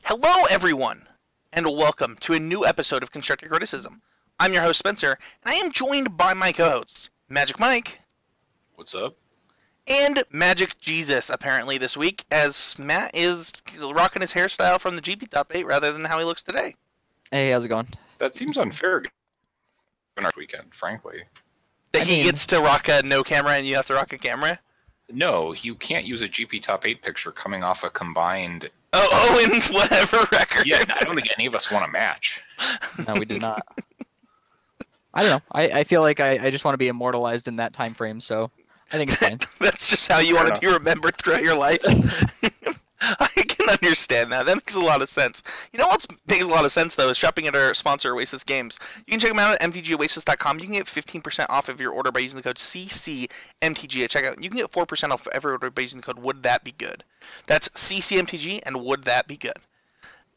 Hello, everyone, and welcome to a new episode of Constructive Criticism. I'm your host, Spencer, and I am joined by my co-hosts, Magic Mike. What's up? And Magic Jesus, apparently, this week, as Matt is rocking his hairstyle from the GP Top 8 rather than how he looks today. Hey, how's it going? That seems unfair on our weekend, frankly. That he gets to rock a no camera and you have to rock a camera? No, you can't use a GP Top 8 picture coming off a combined... and whatever record. Yeah, I don't think any of us want a match. No, we did not. I don't know. I feel like I just want to be immortalized in that time frame, so I think it's fine. That's just how you want to be remembered throughout your life. I can understand that. That makes a lot of sense. You know what makes a lot of sense, though, is shopping at our sponsor, Oasis Games. You can check them out at mtgoasis.com. You can get 15% off of your order by using the code CCMTG at checkout. You can get 4% off every order by using the code Would That Be Good. That's CCMTG and Would That Be Good.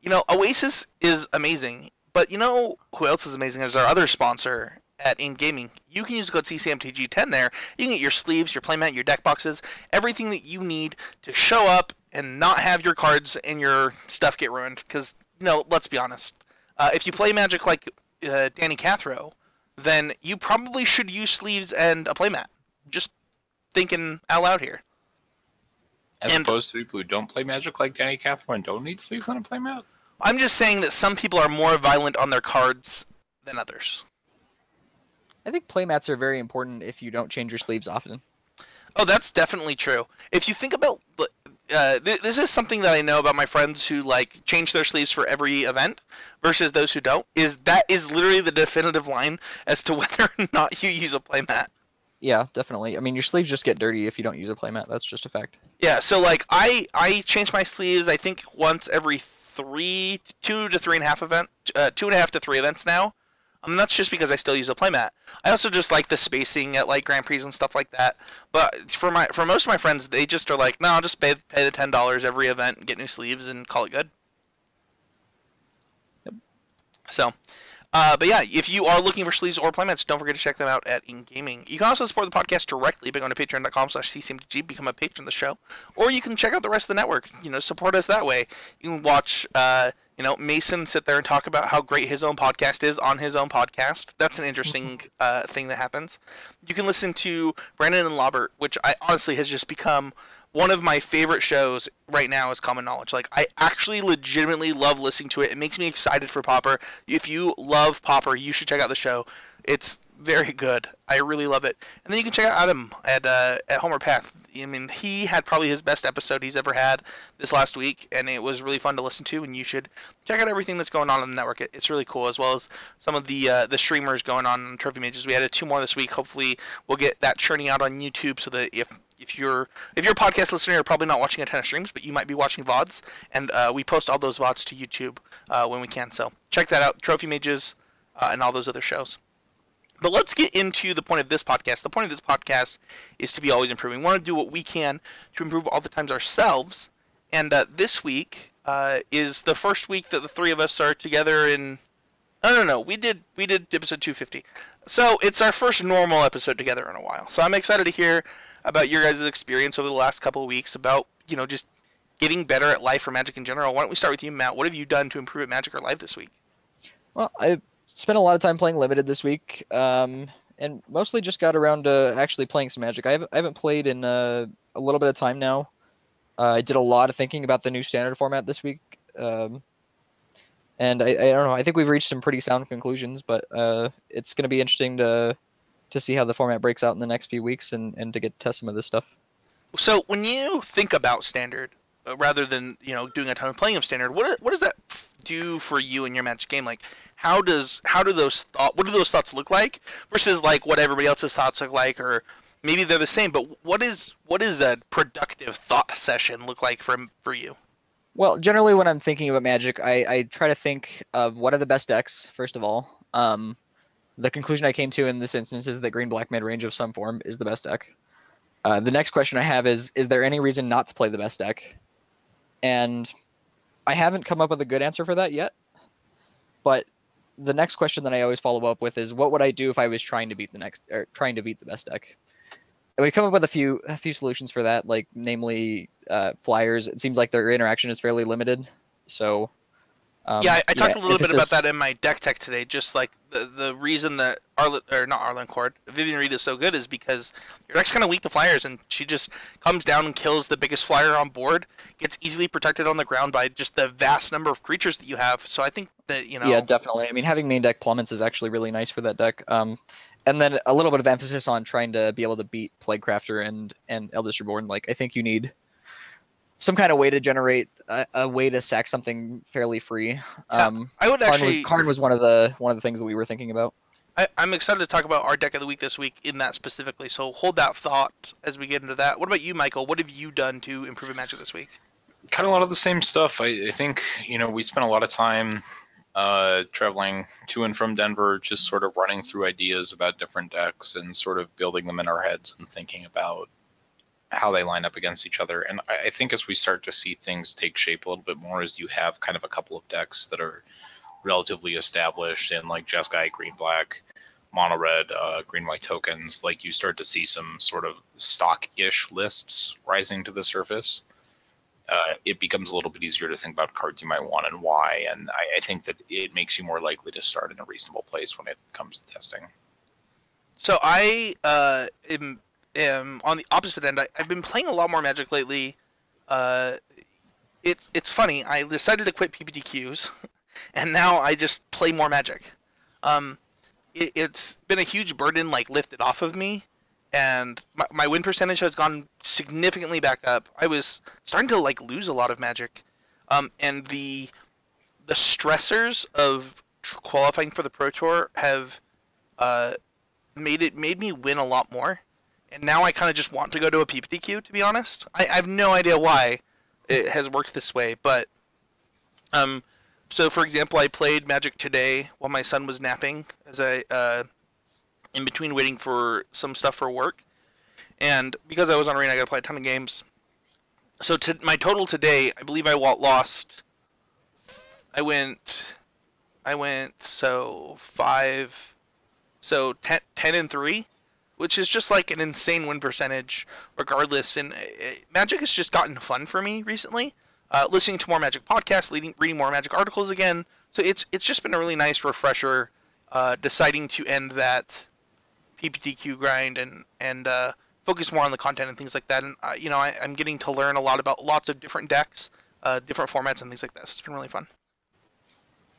You know, Oasis is amazing, but you know who else is amazing is our other sponsor at In Gaming. You can use the code CCMTG10 there. You can get your sleeves, your playmat, your deck boxes, everything that you need to show up and not have your cards and your stuff get ruined. Because, you know, let's be honest. If you play Magic like Danny Cathro, then you probably should use sleeves and a playmat. Just thinking out loud here. As opposed to people who don't play Magic like Danny Cathro and don't need sleeves on a playmat? I'm just saying that some people are more violent on their cards than others. I think playmats are very important if you don't change your sleeves often. Oh, that's definitely true. If you think about... this is something that I know about my friends who like change their sleeves for every event versus those who don't. That is literally the definitive line as to whether or not you use a playmat. Yeah, definitely. I mean, your sleeves just get dirty if you don't use a playmat. That's just a fact. Yeah, so like I change my sleeves I think once every 2 to 3.5 event, 2.5 to 3 events now. That's just because I still use a playmat. I also just like the spacing at like Grand Prix and stuff like that. But for most of my friends, they just are like, no, I'll just pay the $10 every event and get new sleeves and call it good. Yep. So, but yeah, if you are looking for sleeves or playmats, don't forget to check them out at In Gaming. You can also support the podcast directly by going to patreon.com/ccmtg, become a patron of the show, or you can check out the rest of the network. You know, support us that way. You can watch. Mason sit there and talk about how great his own podcast is on his own podcast. That's an interesting thing that happens. You can listen to Brandon and Lobert, which I honestly has just become one of my favorite shows right now is Common Knowledge. Like, I actually legitimately love listening to it. It makes me excited for Pauper. If you love Pauper, you should check out the show. It's very good. I really love it. And then you can check out Adam at Homer Path. I mean, he had probably his best episode he's ever had this last week, and it was really fun to listen to, and you should check out everything that's going on the network. It's really cool, as well as some of the streamers going on Trophy Mages. We added 2 more this week. Hopefully we'll get that churning out on YouTube so that if you're a podcast listener, you're probably not watching a ton of streams, but you might be watching VODs, and we post all those VODs to YouTube when we can. So check that out, Trophy Mages, and all those other shows. But let's get into the point of this podcast. The point of this podcast is to be always improving. We want to do what we can to improve all the times ourselves. And this week is the first week that the 3 of us are together in... No. We did episode 250. So it's our first normal episode together in a while. So I'm excited to hear about your guys' experience over the last couple of weeks about, just getting better at life or Magic in general. Why don't we start with you, Matt? What have you done to improve at Magic or life this week? Well, I spent a lot of time playing Limited this week, and mostly just got around to actually playing some Magic. I haven't played in a little bit of time now. I did a lot of thinking about the new Standard format this week, and I don't know. I think we've reached some pretty sound conclusions, but it's going to be interesting to see how the format breaks out in the next few weeks and to get to test some of this stuff. So when you think about Standard, rather than doing a ton of playing of Standard, what does that do for you in your Magic game? Like, what do those thoughts look like versus like what everybody else's thoughts look like, or maybe they're the same, but what is a productive thought session look like for you? Well, generally when I'm thinking about Magic, I try to think of what are the best decks, first of all. The conclusion I came to in this instance is that green-black mid-range of some form is the best deck. The next question I have is there any reason not to play the best deck? And I haven't come up with a good answer for that yet, but the next question that I always follow up with is what would I do if I was trying to beat the best deck? And we come up with a few solutions for that, like namely flyers. It seems like their interaction is fairly limited, so Yeah, I talked a little bit about that in my deck tech today. Just like the reason that Arlinn Kord, Vivien Reid is so good is because your deck's kind of weak to flyers, and she just comes down and kills the biggest flyer on board, gets easily protected on the ground by just the vast number of creatures that you have. So I think that, you know... Yeah, definitely. I mean, having main deck Plummets is actually really nice for that deck. And then a little bit of emphasis on trying to be able to beat Plaguecrafter and Eldest Reborn. Like, I think you need some kind of way to generate a way to sack something fairly free. I would actually... Karn was one of the things that we were thinking about. I'm excited to talk about our deck of the week this week in that specifically, so hold that thought as we get into that. What about you, Michael? What have you done to improve Magic this week? Kind of a lot of the same stuff. I think, we spent a lot of time traveling to and from Denver, just sort of running through ideas about different decks and sort of building them in our heads and thinking about how they line up against each other. And I think as we start to see things take shape a little bit more, as you have kind of a couple of decks that are relatively established in like Jeskai, green black, mono red, green white tokens, like you start to see some sort of stock-ish lists rising to the surface. It becomes a little bit easier to think about cards you might want and why, and I think that it makes you more likely to start in a reasonable place when it comes to testing. So I am on the opposite end. I've been playing a lot more Magic lately. It's funny. I decided to quit PPTQs, and now I just play more Magic. It's been a huge burden lifted off of me. And my win percentage has gone significantly back up. I was starting to lose a lot of Magic, and the stressors of qualifying for the Pro Tour have made me win a lot more. And now I kind of just want to go to a PPTQ, to be honest. I have no idea why it has worked this way, but so for example, I played Magic today while my son was napping as in between waiting for some stuff for work, and because I was on Arena, I got to play a ton of games. So my total today, I believe I lost. I went 10 and 3, which is just an insane win percentage, regardless. And Magic has just gotten fun for me recently. Listening to more Magic podcasts, reading more Magic articles again. So it's just been a really nice refresher. Deciding to end that PPTQ grind and focus more on the content and things like that. And I'm getting to learn a lot about lots of different decks, different formats and things like that. So it's been really fun.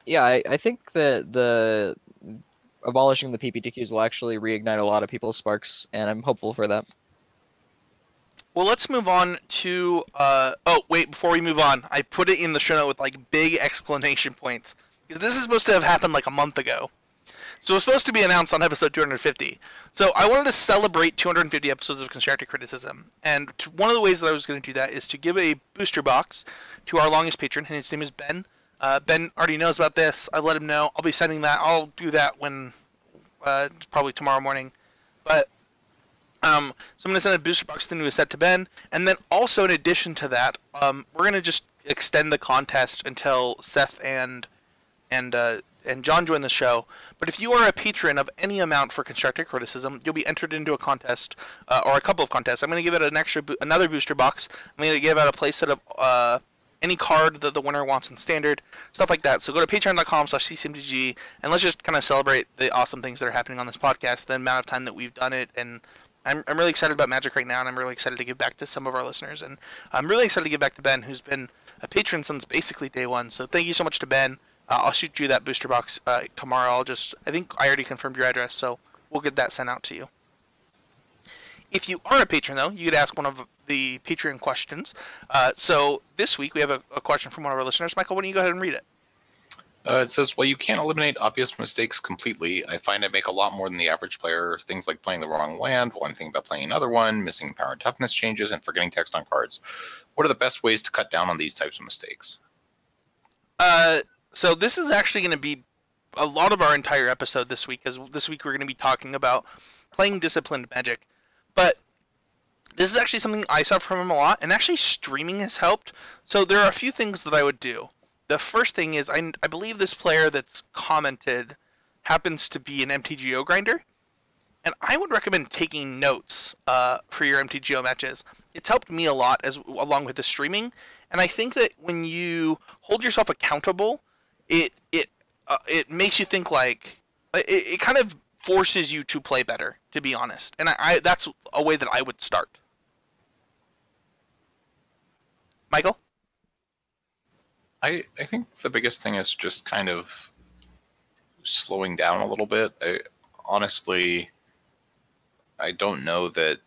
Yeah, I think that the abolishing the PPTQs will actually reignite a lot of people's sparks, and I'm hopeful for that. Well, let's move on to before we move on, I put it in the show note with big explanation points, because this is supposed to have happened a month ago. So it was supposed to be announced on episode 250. So I wanted to celebrate 250 episodes of Constructive Criticism. And one of the ways that I was going to do that is to give a booster box to our longest patron, and his name is Ben. Ben already knows about this. I let him know. I'll be sending that. I'll do that when probably tomorrow morning. But so I'm going to send a booster box to a set to Ben. And then also in addition to that, we're going to just extend the contest until Seth and John join the show. But if you are a patron of any amount for Constructive Criticism, you'll be entered into a contest, or a couple of contests. I'm going to give it another booster box. I'm going to give out a playset of any card that the winner wants in Standard, stuff like that. So go to patreon.com/ccmtg, and let's just kind of celebrate the awesome things that are happening on this podcast, the amount of time that we've done it, and I'm really excited about Magic right now, and I'm really excited to give back to some of our listeners, and I'm really excited to give back to Ben, who's been a patron since basically day one. So thank you so much to Ben. I'll shoot you that booster box tomorrow. I think I already confirmed your address, so we'll get that sent out to you. If you are a patron, though, you could ask one of the Patreon questions. So this week we have a question from one of our listeners. Michael, why don't you go ahead and read it? It says, "Well, you can't eliminate obvious mistakes completely. I find I make a lot more than the average player. Things like playing the wrong land, one thing about playing another one, missing power and toughness changes, and forgetting text on cards. What are the best ways to cut down on these types of mistakes?" So this is actually going to be a lot of our entire episode this week, as this week we're going to be talking about playing disciplined Magic. But this is actually something I suffer from a lot, and actually streaming has helped. So there are a few things that I would do. The first thing is, I believe this player that's commented happens to be an MTGO grinder, and I would recommend taking notes for your MTGO matches. It's helped me a lot along with the streaming, and I think that when you hold yourself accountable, it makes you think like it kind of forces you to play better, to be honest. And I that's a way that I would start. Michael? I think the biggest thing is just kind of slowing down a little bit. Honestly, I don't know that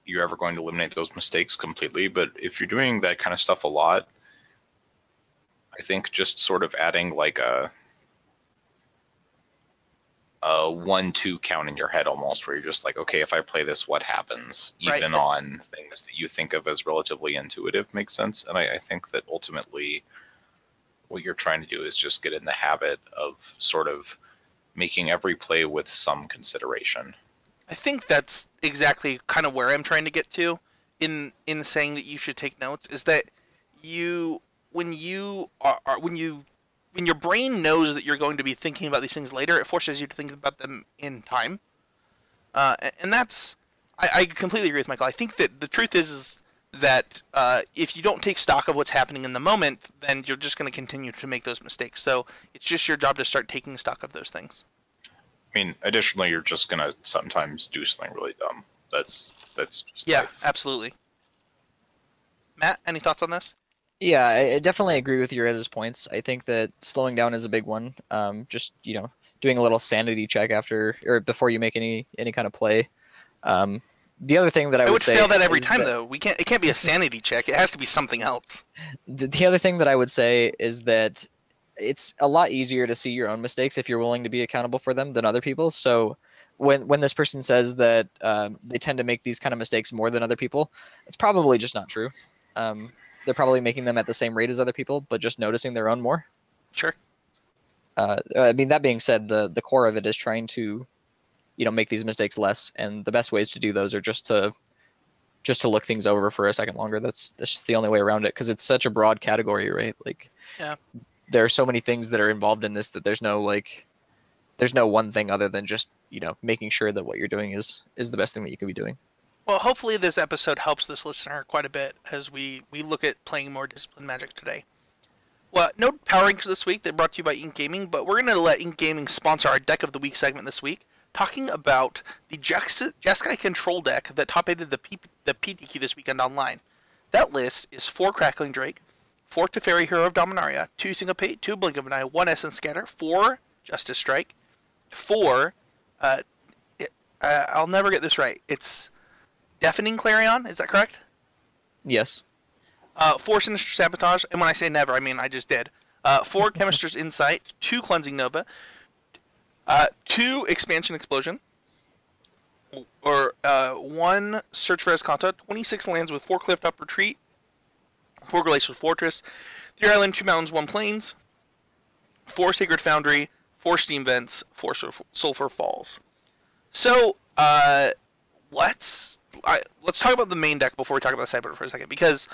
you're ever going to eliminate those mistakes completely, but if you're doing that kind of stuff a lot, I think just sort of adding like a 1-2 count in your head almost, where you're just like, okay, if I play this, what happens? Even on things that you think of as relatively intuitive makes sense. And I think that ultimately what you're trying to do is just get in the habit of sort of making every play with some consideration. I think that's exactly kind of where I'm trying to get to in saying that you should take notes, is that when your brain knows that you're going to be thinking about these things later, it forces you to think about them in time. And that's, I completely agree with Michael. I think that the truth is that if you don't take stock of what's happening in the moment, then you're just going to continue to make those mistakes. So it's just your job to start taking stock of those things. I mean, additionally, you're just going to sometimes do something really dumb. That's just life. Absolutely. Matt, any thoughts on this? Yeah, I definitely agree with your guys' points. I think that slowing down is a big one. Just, doing a little sanity check after or before you make any kind of play. The other thing that I would say fail that every time though. It can't be a sanity check. It has to be something else. The other thing that I would say is that it's a lot easier to see your own mistakes if you're willing to be accountable for them than other people. So when this person says that they tend to make these kind of mistakes more than other people, it's probably just not true. They're probably making them at the same rate as other people, but just noticing their own more. Sure. I mean, that being said, the core of it is trying to, make these mistakes less, and the best ways to do those are just to look things over for a second longer. That's just the only way around it, because it's such a broad category, right? Like, yeah, there are so many things that are involved in this that there's no one thing other than just making sure that what you're doing is the best thing that you can be doing. Well, hopefully this episode helps this listener quite a bit as we look at playing more disciplined Magic today. Well, no power rankings this week. They're brought to you by Ink Gaming, but we're going to let Ink Gaming sponsor our Deck of the Week segment this week, talking about the Jeskai Control deck that top-aided the PTQ this weekend online. That list is 4 Crackling Drake, 4 Teferi Hero of Dominaria, 2 Syncopate, 2 Blink of an Eye, 1 Essence Scatter, 4 Justice Strike, 4, I'll never get this right, it's Deafening Clarion, is that correct? Yes. 4 Sinister Sabotage, and when I say never, I mean I just did. 4 Chemist's Insight, 2 Cleansing Nova, 2 Expansion Explosion, or 1 Search for Escanta, 26 lands with 4 Clifftop Retreat, 4 Glacial Fortress, 3 Island, 2 Mountains, 1 Plains, 4 Sacred Foundry, 4 Steam Vents, 4 Sulphur Falls. So, let's talk about the main deck before we talk about the sideboard for a second, because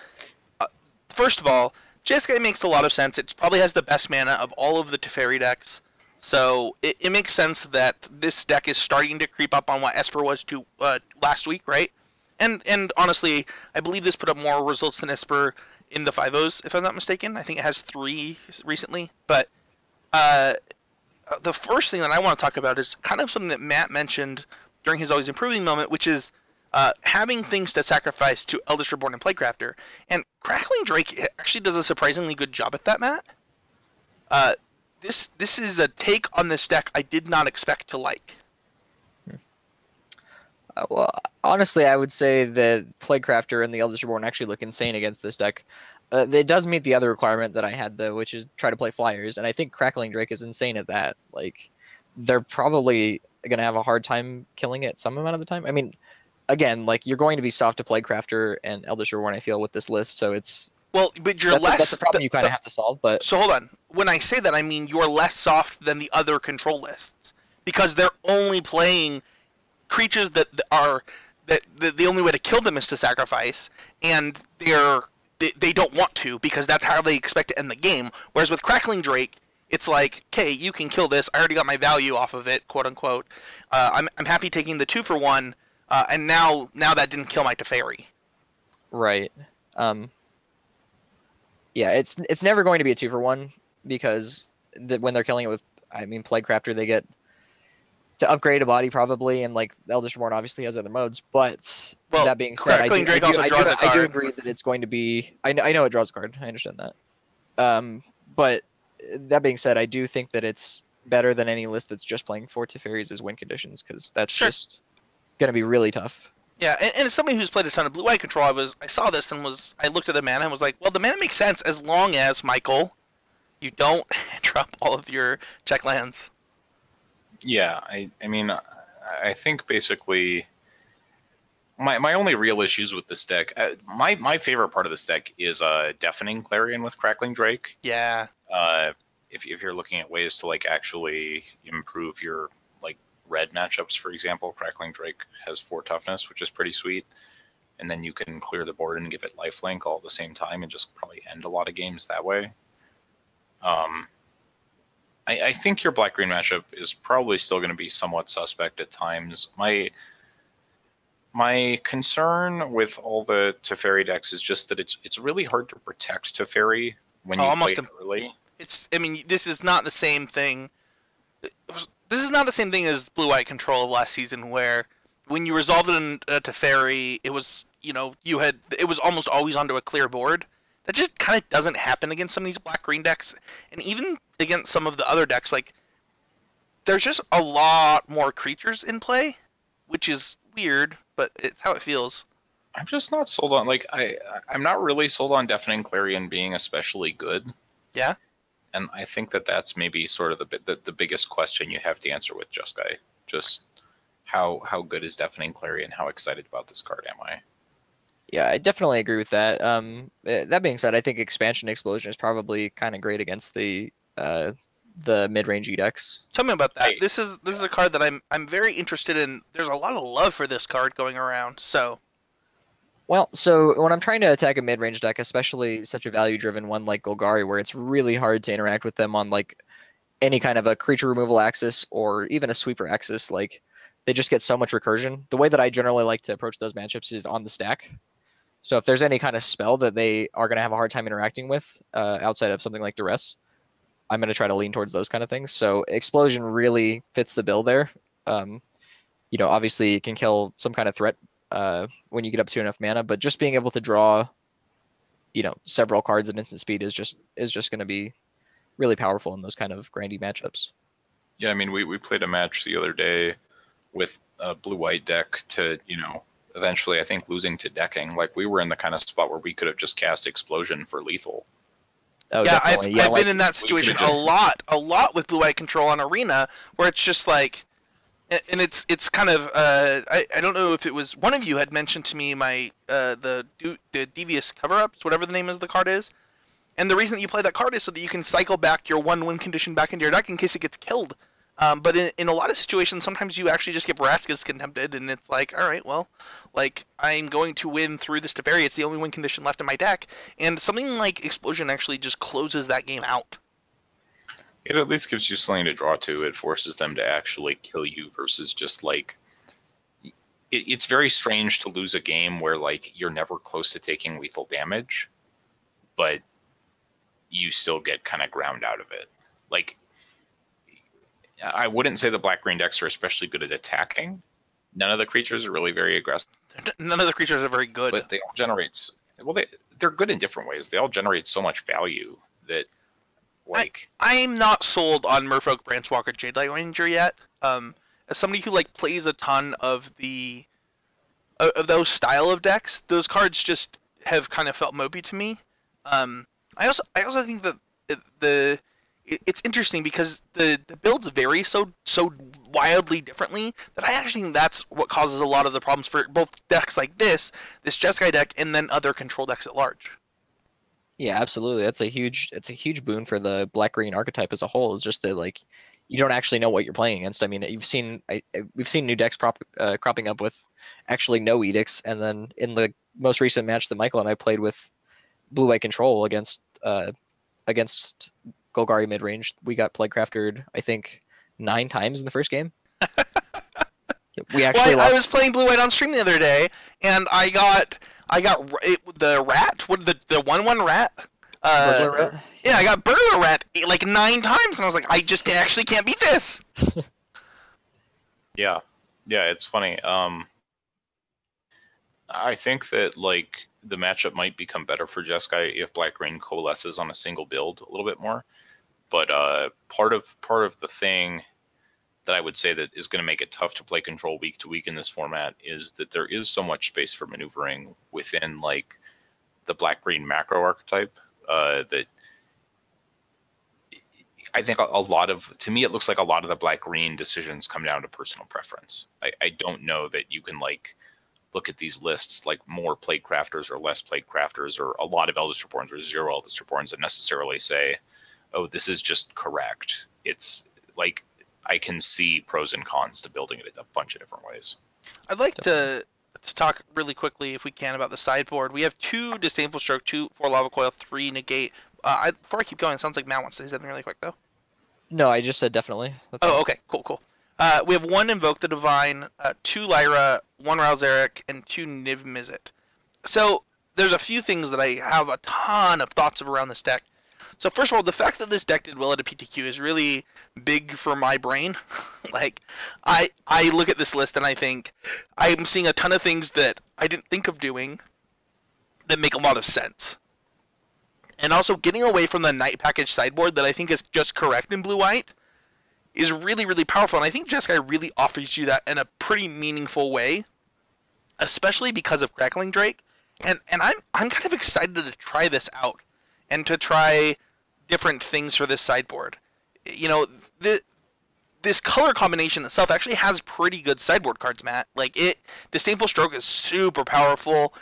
first of all, Jeskai makes a lot of sense. It probably has the best mana of all of the Teferi decks, so it makes sense that this deck is starting to creep up on what Esper was to last week, right? And honestly, I believe this put up more results than Esper in the 5-0s, if I'm not mistaken. I think it has 3 recently, but the first thing that I want to talk about is kind of something that Matt mentioned during his Always Improving moment, which is having things to sacrifice to Eldest Reborn and Plaguecrafter. And Crackling Drake actually does a surprisingly good job at that, Matt. This is a take on this deck I did not expect to like. Well, honestly, I would say that Plaguecrafter and the Eldest Reborn actually look insane against this deck. It does meet the other requirement that I had, though, which is try to play flyers, and I think Crackling Drake is insane at that. Like, they're probably going to have a hard time killing it some amount of the time. I mean, again, like, you're going to be soft to Plaguecrafter and Eldest Reborn, I feel, with this list, so it's... Well, but that's a problem you kind of have to solve, but... So hold on. When I say that, I mean you're less soft than the other control lists, because they're only playing creatures that the only way to kill them is to sacrifice, and they don't want to, because that's how they expect to end the game. Whereas with Crackling Drake, it's like, okay, you can kill this. I already got my value off of it, quote unquote. I'm happy taking the 2-for-1, and now that didn't kill my Teferi. Right. Yeah, it's never going to be a 2-for-1 because that when they're killing it with, I mean, Plaguecrafter, they get to upgrade a body probably, and like Eldritch Reborn obviously has other modes. But Well, that being said, Crackling Drake also draws a I do card. agree that it's going to be. I know it draws a card. I understand that. But that being said, I do think that it's better than any list that's just playing for Teferi's as win conditions, because that's Sure. just going to be really tough. Yeah, and as somebody who's played a ton of blue-white control, I saw this and I looked at the mana and was like, well, the mana makes sense as long as, Michael, you don't drop all of your check lands. Yeah, I mean, I think basically my only real issues with this deck, my favorite part of this deck is Deafening Clarion with Crackling Drake. Yeah. If you're looking at ways to like actually improve your like red matchups, for example, Crackling Drake has 4 toughness, which is pretty sweet. And then you can clear the board and give it lifelink all at the same time and just probably end a lot of games that way. I think your black-green matchup is probably still going to be somewhat suspect at times. My concern with all the Teferi decks is just that it's really hard to protect Teferi when you play it early. I mean, this is not the same thing. This is not the same thing as blue-white control of last season, where when you resolved it in Teferi, it was, it was almost always onto a clear board. That just kind of doesn't happen against some of these black-green decks, and even against some of the other decks. Like, there's just a lot more creatures in play, which is weird, but it's how it feels. I'm just not sold on, like, I'm not really sold on Deafening Clarion being especially good. Yeah? And I think that's maybe sort of the biggest question you have to answer with Jeskai. Just how good is Deafening Clarion? How excited about this card am I? Yeah, I definitely agree with that. That being said, I think Expansion Explosion is probably kind of great against the mid-range decks. Tell me about that. This is a card that I'm very interested in. There's a lot of love for this card going around. So when I'm trying to attack a mid-range deck, especially such a value-driven one like Golgari, where it's really hard to interact with them on like any kind of a creature removal axis or even a sweeper axis, like they just get so much recursion. The way that I generally like to approach those matchups is on the stack. So if there's any kind of spell that they are going to have a hard time interacting with outside of something like Duress, I'm going to try to lean towards those kind of things. So Explosion really fits the bill there. Obviously it can kill some kind of threat when you get up to enough mana, but just being able to draw, several cards at instant speed is just going to be really powerful in those kind of grindy matchups. Yeah, I mean, we played a match the other day with a blue-white deck to, eventually I think losing to decking. Like, we were in the kind of spot where we could have just cast Explosion for lethal. Oh, yeah, definitely. I've been in that situation a lot with blue-white control on Arena, where it's just like, and it's kind of I don't know if it was one of you had mentioned to me the Devious Cover-Ups, whatever the name of the card is, and the reason that you play that card is so that you can cycle back your 1-win condition back into your deck in case it gets killed. But in a lot of situations, sometimes you actually just get Vraska's Contempted, and it's like, all right, well, like, I'm going to win through this Teferi. It's the only win condition left in my deck. And something like Explosion actually just closes that game out. It at least gives you something to draw to. It forces them to actually kill you versus just, like... It's very strange to lose a game where, like, you're never close to taking lethal damage, but you still get kind of ground out of it. Like... I wouldn't say the black-green decks are especially good at attacking. None of the creatures are really very aggressive. None of the creatures are very good. But they all generate... Well, they're good in different ways. They all generate so much value that, like... I'm not sold on Merfolk Branchwalker Jadelight Ranger yet. As somebody who, like, plays a ton of of those style of decks, those cards just have kind of felt mopey to me. I also think that it's interesting because the builds vary so wildly differently that I actually think that's what causes a lot of the problems for both decks like this Jeskai deck, and then other control decks at large. Yeah, absolutely. It's a huge boon for the black-green archetype as a whole. Is just that, like, you don't actually know what you're playing against. I mean, we've seen new decks cropping up with actually no edicts, and then in the most recent match that Michael and I played with blue-white control against Golgari mid-range, we got Plaguecrafted, I think, 9 times in the first game. We actually lost. I was playing blue-white on stream the other day, and I got the rat, the 1/1 rat. Burglar Rat? Yeah, I got Burglar Rat like 9 times, and I was like, I just actually can't beat this. Yeah, it's funny. I think that like the matchup might become better for Jeskai if Black Green coalesces on a single build a little bit more. But part of the thing that I would say that is going to make it tough to play control week to week in this format is that there is so much space for maneuvering within like the Black Green macro archetype that I think a lot of, to me, it looks like a lot of the Black Green decisions come down to personal preference. I don't know that you can like look at these lists like more Plague Crafters or less Plague Crafters or a lot of Eldest Reborns or 0 Eldest Reborns and necessarily say, oh, this is just correct. It's like I can see pros and cons to building it in a bunch of different ways. I'd like to talk really quickly, if we can, about the sideboard. We have 2 Disdainful Stroke, 4 Lava Coil, 3 Negate. Before I keep going, it sounds like Matt wants to say something really quick, though. No, I just said definitely. That's Oh, all. okay, cool. We have 1 Invoke the Divine, 2 Lyra, 1 Ralzeric, and 2 Niv Mizzet. So there's a few things that I have a ton of thoughts of around this deck. So first of all, the fact that this deck did well at a PTQ is really big for my brain. Like, I look at this list and I think I'm seeing a ton of things that I didn't think of doing that make a lot of sense. And also getting away from the Night Package sideboard that I think is just correct in blue-white is really, really powerful. And I think Jeskai really offers you that in a pretty meaningful way, especially because of Crackling Drake. And I'm kind of excited to try this out and to try different things for this sideboard. You know, this color combination itself actually has pretty good sideboard cards, Matt. Like, Disdainful Stroke is super powerful.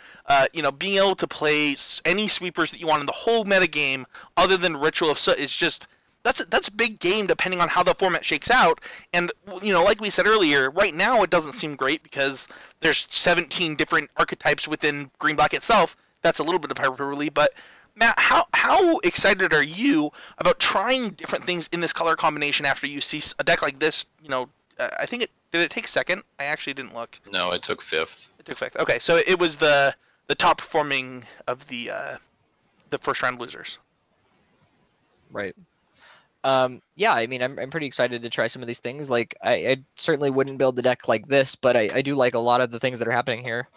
You know, being able to play any sweepers that you want in the whole metagame other than Ritual of Soot is just, that's a big game depending on how the format shakes out. And, you know, like we said earlier, right now it doesn't seem great because there's 17 different archetypes within Green-Black itself. That's a little bit of hyperbole, but Matt, how excited are you about trying different things in this color combination after you see a deck like this? You know, I think did it take second? I actually didn't look. No, it took 5th. It took 5th. Okay, so it was the top performing of the first round losers. Right. Yeah, I mean, I'm pretty excited to try some of these things. Like, I certainly wouldn't build the deck like this, but I do like a lot of the things that are happening here.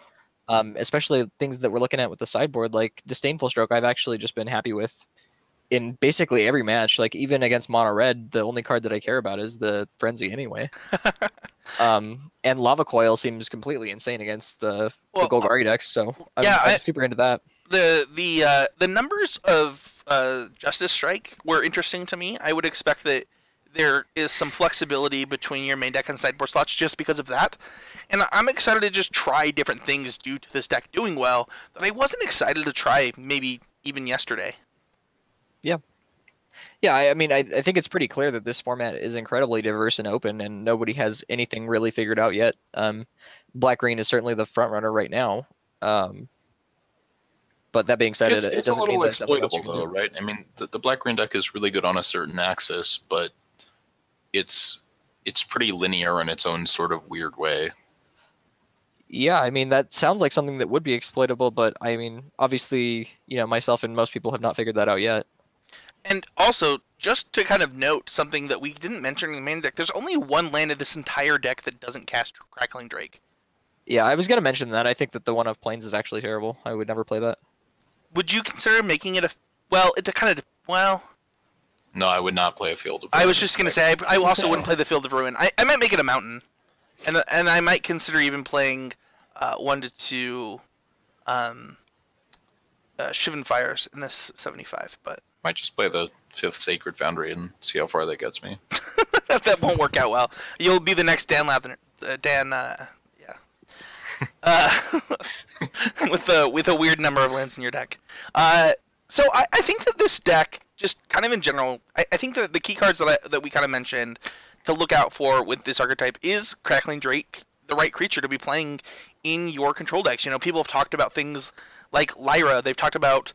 Especially things that we're looking at with the sideboard, like Disdainful Stroke, I've actually just been happy with in basically every match. Like, even against Mono Red, the only card that I care about is the Frenzy anyway. And Lava Coil seems completely insane against the Golgari decks, so I'm super into that. The numbers of Justice Strike were interesting to me. I would expect that there is some flexibility between your main deck and sideboard slots just because of that. And I'm excited to just try different things due to this deck doing well that I wasn't excited to try maybe even yesterday. Yeah. Yeah, I mean, I think it's pretty clear that this format is incredibly diverse and open, and nobody has anything really figured out yet. Black-Green is certainly the front runner right now. But that being said, it doesn't mean it's a little that exploitable, though, right? I mean, the Black-Green deck is really good on a certain axis, but it's pretty linear in its own sort of weird way. Yeah, I mean, that sounds like something that would be exploitable, but I mean, obviously, you know, myself and most people have not figured that out yet. And also, just to kind of note something that we didn't mention in the main deck, there's only 1 land in this entire deck that doesn't cast Crackling Drake. Yeah, I was going to mention that. I think that the one of Plains is actually terrible. I would never play that. Would you consider making it No, I would not play a Field of I Ruin. was just going to say, I also wouldn't play the Field of Ruin. I might make it a mountain. And I might consider even playing 1 to 2 Shivan Fires in this 75, but Might just play the 5th Sacred Foundry and see how far that gets me. that won't work out well. You'll be the next Dan Lather, with a weird number of lands in your deck. So I think that this deck, just kind of in general, I think that the key cards that we kind of mentioned to look out for with this archetype is Crackling Drake, the right creature to be playing in your control decks. You know, people have talked about things like Lyra. They've talked about.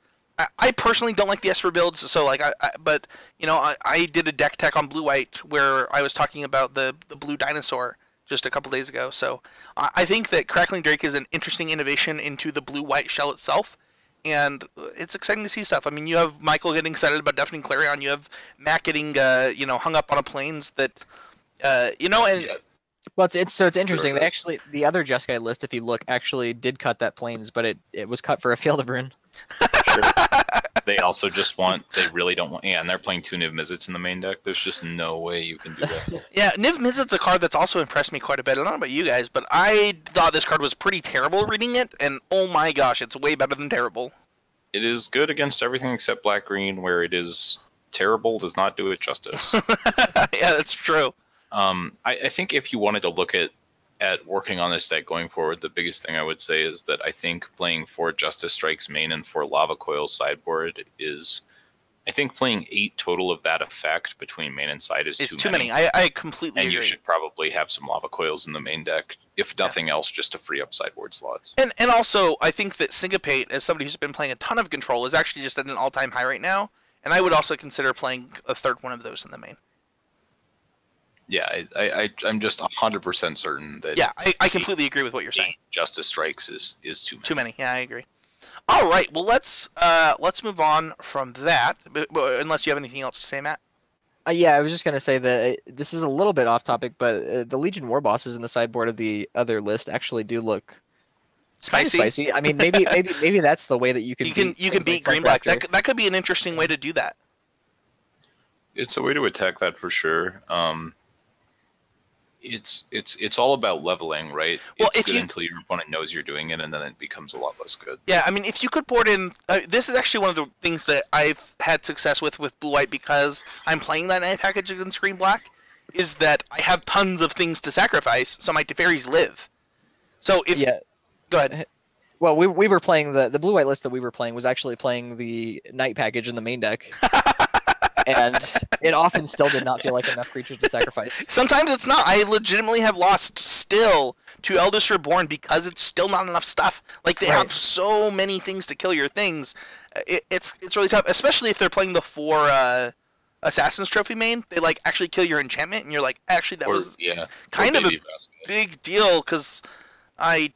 I personally don't like the Esper builds, so like, but you know, I did a deck tech on blue-white where I was talking about the blue dinosaur just a couple days ago. So I think that Crackling Drake is an interesting innovation into the blue-white shell itself, and it's exciting to see stuff. I mean, you have Michael getting excited about Deafening Clarion. You have Matt getting hung up on a planes that and Yeah, Well, it's interesting. Sure They is. actually the other Jeskai list, if you look, actually did cut that planes, but it was cut for a Field of Ruin. sure. They also just they really don't want, and they're playing 2 Niv Mizzets in the main deck. There's just no way you can do that. yeah, Niv Mizzet's a card that's also impressed me quite a bit. I don't know about you guys, but I thought this card was pretty terrible reading it, and oh my gosh, it's way better than terrible. It is good against everything except black-green, where it is terrible, does not do it justice. Yeah, that's true. I think if you wanted to look at working on this deck going forward, the biggest thing I would say is that I think playing 4 Justice Strikes main and 4 Lava Coils sideboard is... I think playing 8 total of that effect between main and side is It's too too many. I completely and agree. you should probably have some Lava Coils in the main deck, if nothing else, just to free up sideboard slots. And also, I think that Syncopate, as somebody who's been playing a ton of Control, is actually just at an all-time high right now, and I would also consider playing a third one of those in the main. Yeah, I'm just 100% certain that Yeah, I completely agree with what you're saying. 8 Justice Strikes is too many. Too many. Yeah, I agree. All right, well let's move on from that. But unless you have anything else to say, Matt. Yeah, I was just gonna say that this is a little bit off topic, but the Legion War Bosses in the sideboard of the other list actually do look kinda Spicy. spicy. I mean, maybe that's the way that you can You can beat Green Black. That could be an interesting way to do that. It's a way to attack that for sure. It's all about leveling, right? Well, it's if good you- until your opponent knows you're doing it, and then it becomes a lot less good. Yeah, I mean, if you could board in, this is actually one of the things that I've had success with Blue White because I'm playing that night package against Green Black, is that I have tons of things to sacrifice, so my Teferis live. So if go ahead. Well, we were playing the blue white list that we were playing was actually playing the night package in the main deck, and it often still did not feel like enough creatures to sacrifice. Sometimes it's not. I legitimately have lost still to Eldest Reborn because it's still not enough stuff. Like they have so many things to kill your things. It's really tough, especially if they're playing the 4 Assassin's Trophy main. They like actually kill your enchantment, and you're like, actually that was kind of a big deal because I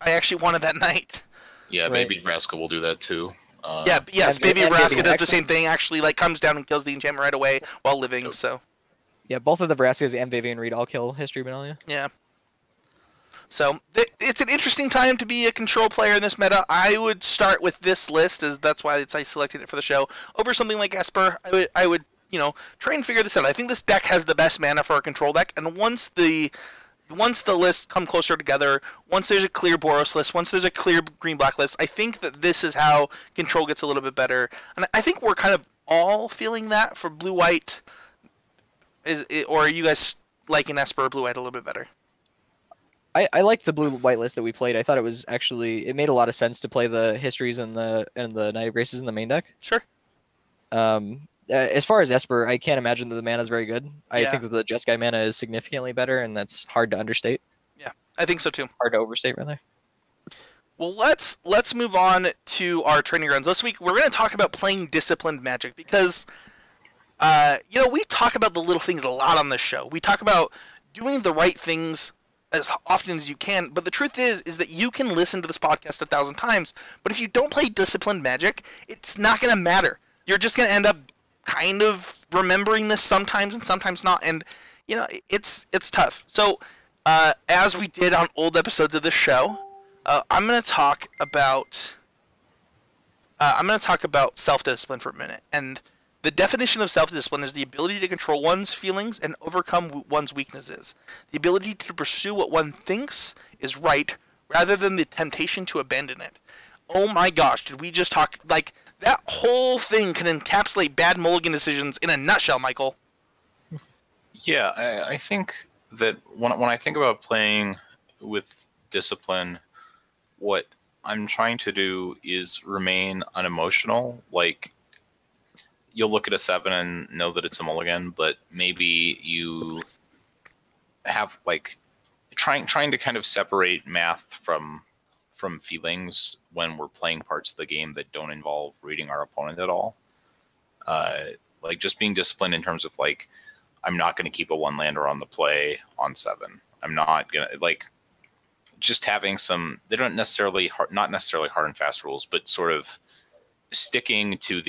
actually wanted that knight. Yeah, Baby Vraska will do that too. Yes, Baby Vraska does the actually- same thing. Actually, like comes down and kills the enchantment right away while living. So Yeah, both of the Vraskas and Vivian Reed all kill History Benalia. yeah. So it's an interesting time to be a control player in this meta. I would start with this list, as that's why I selected it for the show, over something like Esper. I would try and figure this out. I think this deck has the best mana for a control deck, and once the lists come closer together, once there's a clear Boros list, once there's a clear green-black list, I think that this is how control gets a little bit better. And I think we're kind of all feeling that for blue-white. Or are you guys liking Esper or blue-white a little bit better? I liked the blue-white list that we played. I thought it was actually it made a lot of sense to play the histories and the Night of Graces in the main deck. Sure. As far as Esper, I can't imagine that the mana is very good. I Yeah. think that the Jeskai mana is significantly better, and that's hard to understate. Yeah, I think so too. Hard to overstate, rather. Well, let's move on to our training grounds. This week we're going to talk about playing disciplined Magic because, we talk about the little things a lot on this show. We talk about doing the right things as often as you can, but the truth is that you can listen to this podcast 1,000 times, but if you don't play disciplined Magic, it's not going to matter. You're just going to end up kind of remembering this sometimes and sometimes not, and it's tough. So, as we did on old episodes of this show, I'm going to talk about self-discipline for a minute. And the definition of self-discipline is the ability to control one's feelings and overcome one's weaknesses. The ability to pursue what one thinks is right rather than the temptation to abandon it. Oh my gosh, did we just talk like that whole thing can encapsulate bad mulligan decisions in a nutshell, Michael. Yeah, I think that when I think about playing with discipline, what I'm trying to do is remain unemotional. Like, you'll look at a 7 and know that it's a mulligan, but maybe you have like trying to kind of separate math from feelings when we're playing parts of the game that don't involve reading our opponent at all. Like just being disciplined in terms of like, I'm not going to keep a one lander on the play on 7. I'm not going to like just having some, they don't necessarily, not necessarily hard and fast rules, but sort of sticking to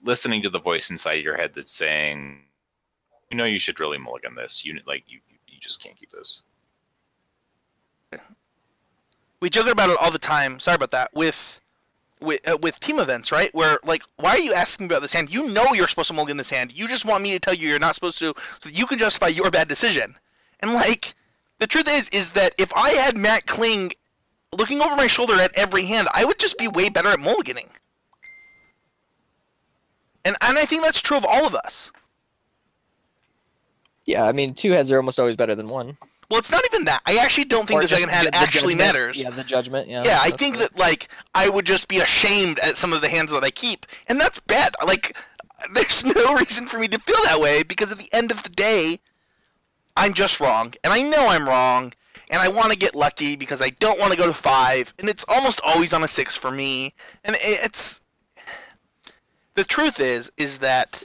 listening to the voice inside your head that's saying, you should really mulligan this. You just can't keep this. We joke about it all the time. Sorry about that. With team events, right? Where, like, why are you asking me about this hand? You know you're supposed to mulligan this hand. You just want me to tell you you're not supposed to, so that you can justify your bad decision. And, like, the truth is that if I had Matt Kling looking over my shoulder at every hand, I would just be way better at mulliganing. And I think that's true of all of us. Yeah, I mean, 2 heads are almost always better than 1. Well, it's not even that. I actually don't think Or the second just hand the actually judgment. matters. Yeah, the judgment. Yeah. Yeah, I think that, like, I would just be ashamed at some of the hands that I keep, and that's bad. Like, there's no reason for me to feel that way, because at the end of the day, I'm just wrong, and I know I'm wrong, and I want to get lucky because I don't want to go to 5, and it's almost always on a 6 for me, and it's... The truth is that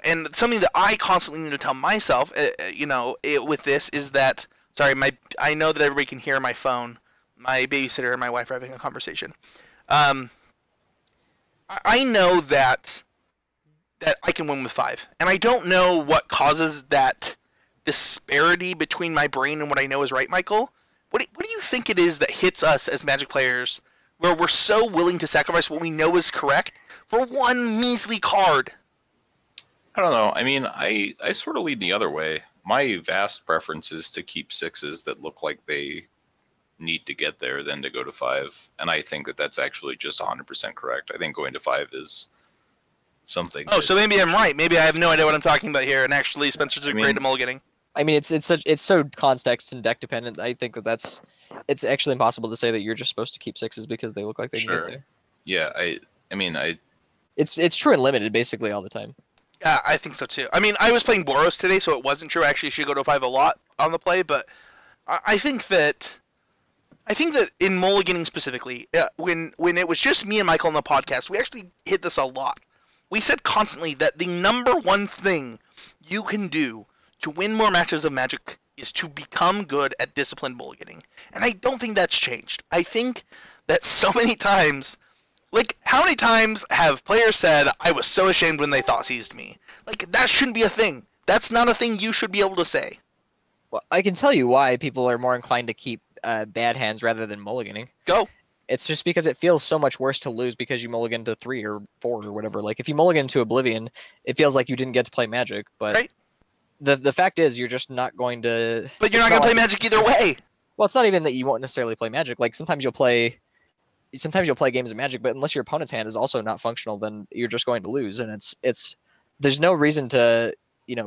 and something that I constantly need to tell myself, with this is that, sorry, I know that everybody can hear my phone. My babysitter and my wife are having a conversation. I know that I can win with 5, and I don't know what causes that disparity between my brain and what I know is right, Michael. What do you think it is that hits us as Magic players, where we're so willing to sacrifice what we know is correct for one measly card? I don't know. I mean, I sort of lead the other way. My vast preference is to keep 6s that look like they need to get there than to go to 5. And I think that that's actually just 100% correct. I think going to 5 is something. Oh, so maybe I'm right. Maybe I have no idea what I'm talking about here, and actually Spencer's great at mulliganing. I mean, it's so context and deck dependent. I think that it's actually impossible to say that you're just supposed to keep 6s because they look like they can get there. Yeah, I mean, It's true and limited basically all the time. Yeah, I think so too. I mean, I was playing Boros today, so it wasn't true. I actually should go to 5 a lot on the play, but I think that in mulliganing specifically, when it was just me and Michael on the podcast, we actually hit this a lot. We said constantly that the number one thing you can do to win more matches of Magic is to become good at disciplined mulliganing. And I don't think that's changed. I think that so many times, like, how many times have players said, I was so ashamed when they thought seized me? Like, that shouldn't be a thing. That's not a thing you should be able to say. Well, I can tell you why people are more inclined to keep bad hands rather than mulliganing. Go. It's just because it feels so much worse to lose because you mulligan to 3 or 4 or whatever. Like, if you mulligan to Oblivion, it feels like you didn't get to play Magic, but... Right. The fact is, you're just not going to... But you're not going to play Magic either way! Well, it's not even that you won't necessarily play Magic. Like, sometimes you'll play games of Magic, but unless your opponent's hand is also not functional, then you're just going to lose. And it's there's no reason to,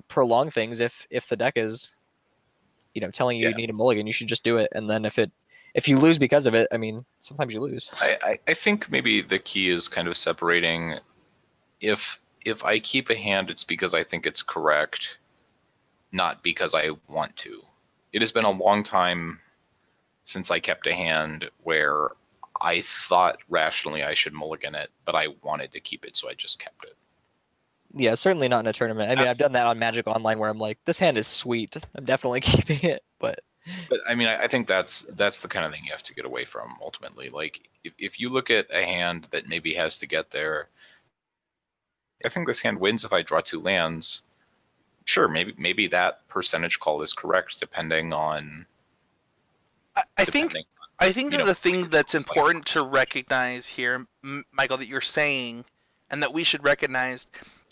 prolong things if the deck is, telling you you need a mulligan, you should just do it. And then if you lose because of it, I mean, sometimes you lose. I think maybe the key is kind of separating if I keep a hand, it's because I think it's correct, not because I want to. It has been a long time since I kept a hand where I thought rationally I should mulligan it, but I wanted to keep it, so I just kept it. Yeah, certainly not in a tournament. I mean, I've done that on Magic Online where I'm like, this hand is sweet. I'm definitely keeping it, But I mean, I think that's the kind of thing you have to get away from ultimately. Like, if you look at a hand that maybe has to get there, I think this hand wins if I draw 2 lands. Sure, maybe that percentage call is correct, depending on. I think that the thing that's important to recognize here, Michael, that you're saying, and that we should recognize,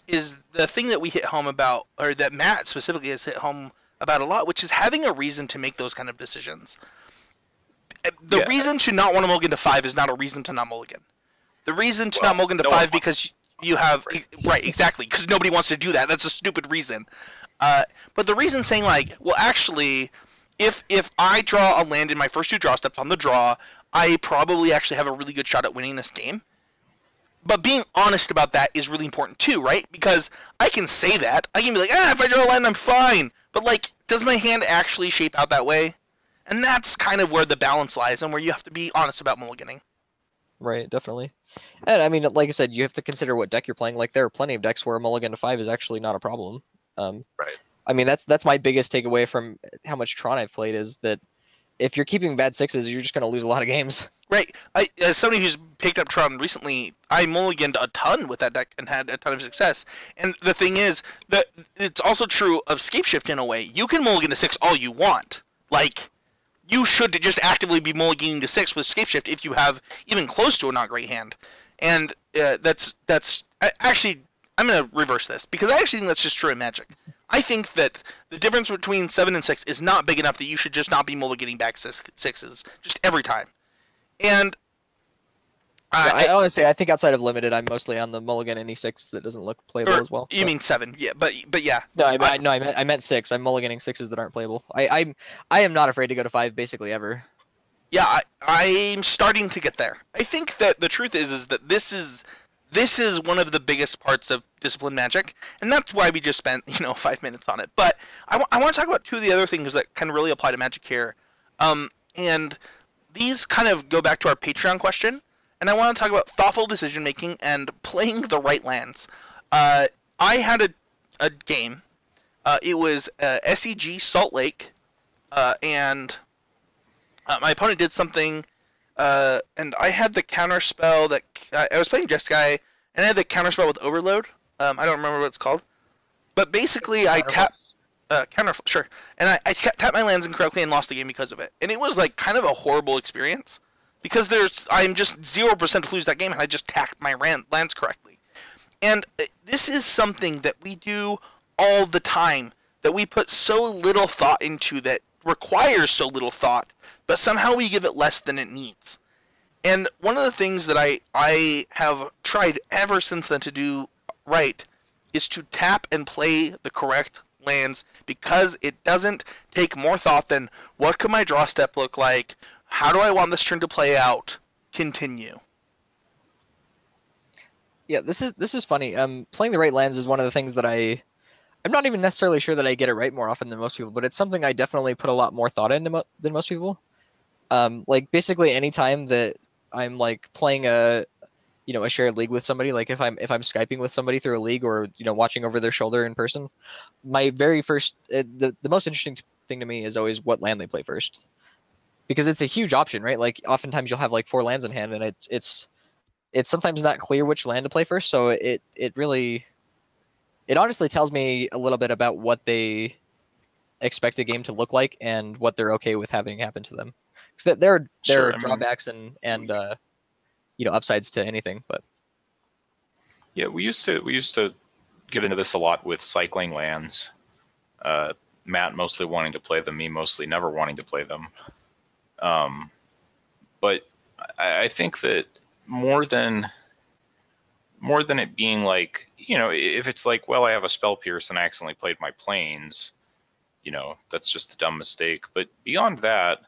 is the thing that we hit home about, or that Matt specifically has hit home about a lot, which is having a reason to make those kind of decisions. The reason to not want to mulligan to 5 is not a reason to not mulligan. The reason to not mulligan to 5 because you have right, exactly, because nobody wants to do that. That's a stupid reason. But the reason saying like, well, actually, if I draw a land in my first 2 draw steps on the draw, I probably actually have a really good shot at winning this game. But being honest about that is really important too, right? Because I can say that. I can be like, if I draw a land, I'm fine. But like, does my hand actually shape out that way? And that's kind of where the balance lies and where you have to be honest about mulliganing. Right, definitely. And I mean, like I said, you have to consider what deck you're playing. Like, there are plenty of decks where a mulligan to 5 is actually not a problem. Right. I mean, that's my biggest takeaway from how much Tron I've played is that if you're keeping bad sixes, you're just going to lose a lot of games. Right. As somebody who's picked up Tron recently, I mulliganed a ton with that deck and had a ton of success. And the thing is that it's also true of Scapeshift in a way. You can mulligan to 6 all you want. Like, you should just actively be mulliganing to 6 with Scapeshift if you have even close to a not great hand. And actually, I'm going to reverse this, because I actually think that's just true in Magic. I think that the difference between 7 and 6 is not big enough that you should just not be mulliganing back sixes just every time. And I honestly, I think outside of limited, I'm mostly on the mulligan any 6 that doesn't look playable as well. You mean 7? Yeah, but yeah. No, I meant 6. I'm mulliganing 6s that aren't playable. I am not afraid to go to 5 basically ever. Yeah, I'm starting to get there. I think that the truth is that this is one of the biggest parts of Disciplined Magic, and that's why we just spent 5 minutes on it. But I want to talk about 2 of the other things that kind of really apply to Magic here, and these kind of go back to our Patreon question, and I want to talk about thoughtful decision making and playing the right lands. I had a game. It was SEG Salt Lake, and my opponent did something, and I had the counter spell that I was playing Jeskai, and I had the counter spell with Overload. I don't remember what it's called, but basically I tapped. Sure. And I tapped my lands incorrectly and lost the game because of it. And it was like kind of a horrible experience because I'm just 0% to lose that game and I just tapped my lands correctly. And this is something that we do all the time, that we put so little thought into, that requires so little thought, but somehow we give it less than it needs. And one of the things that I have tried ever since then to do right is to tap and play the correct lands, because it doesn't take more thought than what could my draw step look like, how do I want this turn to play out, continue. Yeah, this is funny. Playing the right lands is one of the things that I'm not even necessarily sure that I get it right more often than most people, but it's something I definitely put a lot more thought into than most people. Like basically any time that I'm like playing a shared league with somebody, like if I'm Skyping with somebody through a league or watching over their shoulder in person, my very first the most interesting thing to me is always what land they play first, because it's a huge option, right? Like oftentimes you'll have like 4 lands in hand, and it's sometimes not clear which land to play first. So it honestly tells me a little bit about what they expect a game to look like and what they're okay with having happen to them. Because there are drawbacks and upsides to anything, but yeah, we used to get into this a lot with cycling lands. Matt mostly wanting to play them, me mostly never wanting to play them. But I think that more than it being like, if it's like, well, I have a Spell Pierce and I accidentally played my planes, that's just a dumb mistake. But beyond that,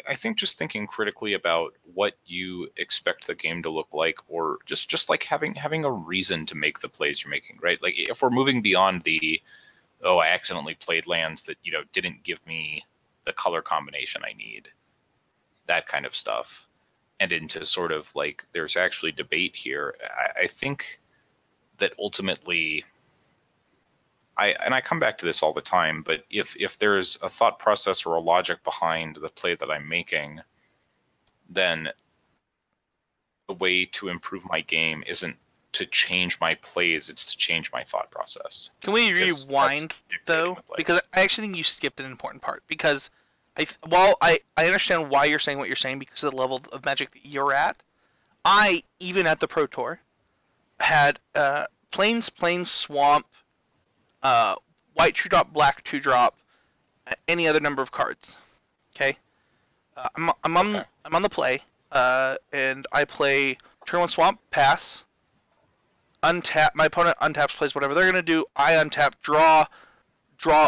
I think just thinking critically about what you expect the game to look like, or just like having a reason to make the plays you're making, right? Like if we're moving beyond I accidentally played lands that, didn't give me the color combination I need, that kind of stuff, and into sort of like there's actually debate here. I think that ultimately, I come back to this all the time, but if there's a thought process or a logic behind the play that I'm making, then the way to improve my game isn't to change my plays, it's to change my thought process. Can we rewind, though? Because I actually think you skipped an important part. Because I understand why you're saying what you're saying because of the level of Magic that you're at. I, even at the Pro Tour, had Plains, Swamp, white 2-drop, black 2-drop, any other number of cards. Okay, I'm on the play, and I play turn 1 Swamp, pass, untap. My opponent untaps, plays whatever they're gonna do. I untap, draw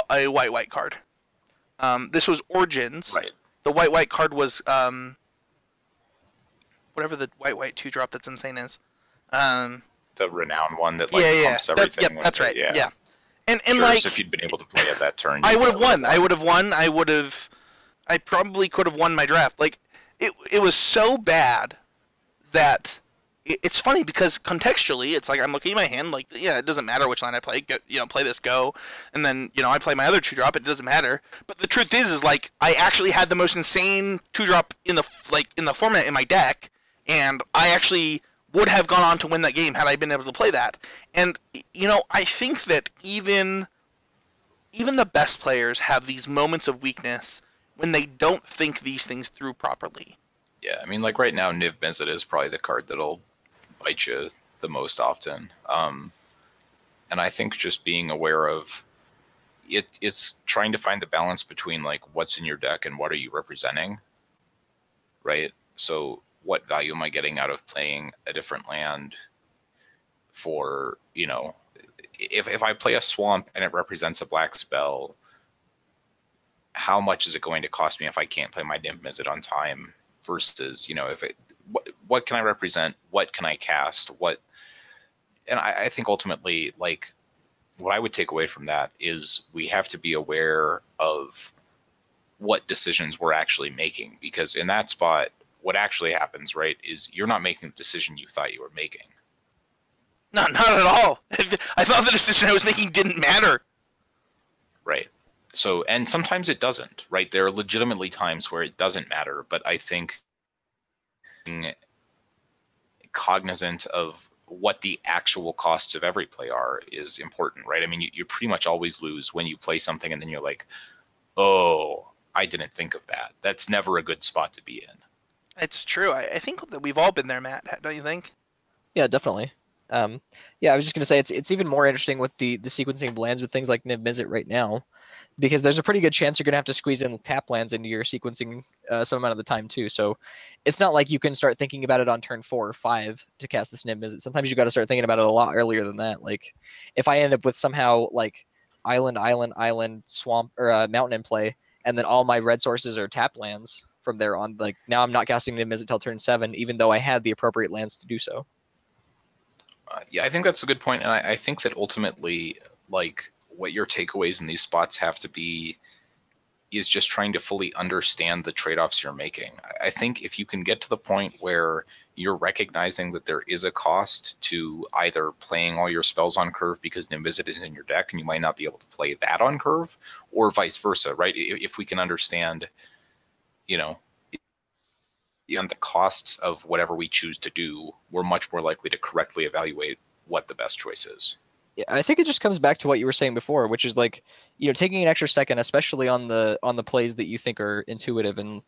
a white card. This was Origins. Right. The white card was whatever the white 2-drop that's insane is. The renowned one that pumps everything. That's right. Yeah. And sure, like, if you'd been able to play it that turn, I would have won. I probably could have won my draft. Like, it was so bad that it's funny because contextually, it's like I'm looking at my hand, like, yeah, it doesn't matter which line I play. Go, play this, go, and then I play my other 2-drop. It doesn't matter. But the truth is like I actually had the most insane 2-drop in the format in my deck, and I actually would have gone on to win that game had I been able to play that. And I think that even the best players have these moments of weakness when they don't think these things through properly. Yeah, I mean, like right now, Niv Mizzet is probably the card that'll bite you the most often. And I think just being aware of it's trying to find the balance between like what's in your deck and what are you representing, right? So what value am I getting out of playing a different land for, if I play a swamp and it represents a black spell, how much is it going to cost me if I can't play my Niv Mizzet on time versus, what can I represent? What can I cast? And I think ultimately, like, what I would take away from that is we have to be aware of what decisions we're actually making, because in that spot, what actually happens, right, is you're not making the decision you thought you were making. No, not at all. I thought the decision I was making didn't matter. Right. So, and sometimes it doesn't, right? There are legitimately times where it doesn't matter, but I think being cognizant of what the actual costs of every play are is important, right? I mean, you pretty much always lose when you play something and then you're like, oh, I didn't think of that. That's never a good spot to be in. It's true. I think that we've all been there, Matt. Don't you think? Yeah, definitely. Yeah, I was just gonna say it's even more interesting with the sequencing of lands with things like Niv Mizzet right now, because there's a pretty good chance you're gonna have to squeeze in tap lands into your sequencing some amount of the time too. So it's not like you can start thinking about it on turn 4 or 5 to cast this Niv Mizzet. Sometimes you got to start thinking about it a lot earlier than that. Like if I end up with somehow like island, swamp, or mountain in play, and then all my red sources are tap lands from there on, like now I'm not casting Niv Mizzet until turn 7, even though I had the appropriate lands to do so. Yeah, I think that's a good point, and I think that ultimately, like, what your takeaways in these spots have to be is just trying to fully understand the trade-offs you're making. I think if you can get to the point where you're recognizing that there is a cost to either playing all your spells on curve because Niv Mizzet is in your deck and you might not be able to play that on curve, or vice versa, right? If we can understand, and the costs of whatever we choose to do, we're much more likely to correctly evaluate what the best choice is. Yeah, I think it just comes back to what you were saying before, which is like, taking an extra second, especially on the plays that you think are intuitive and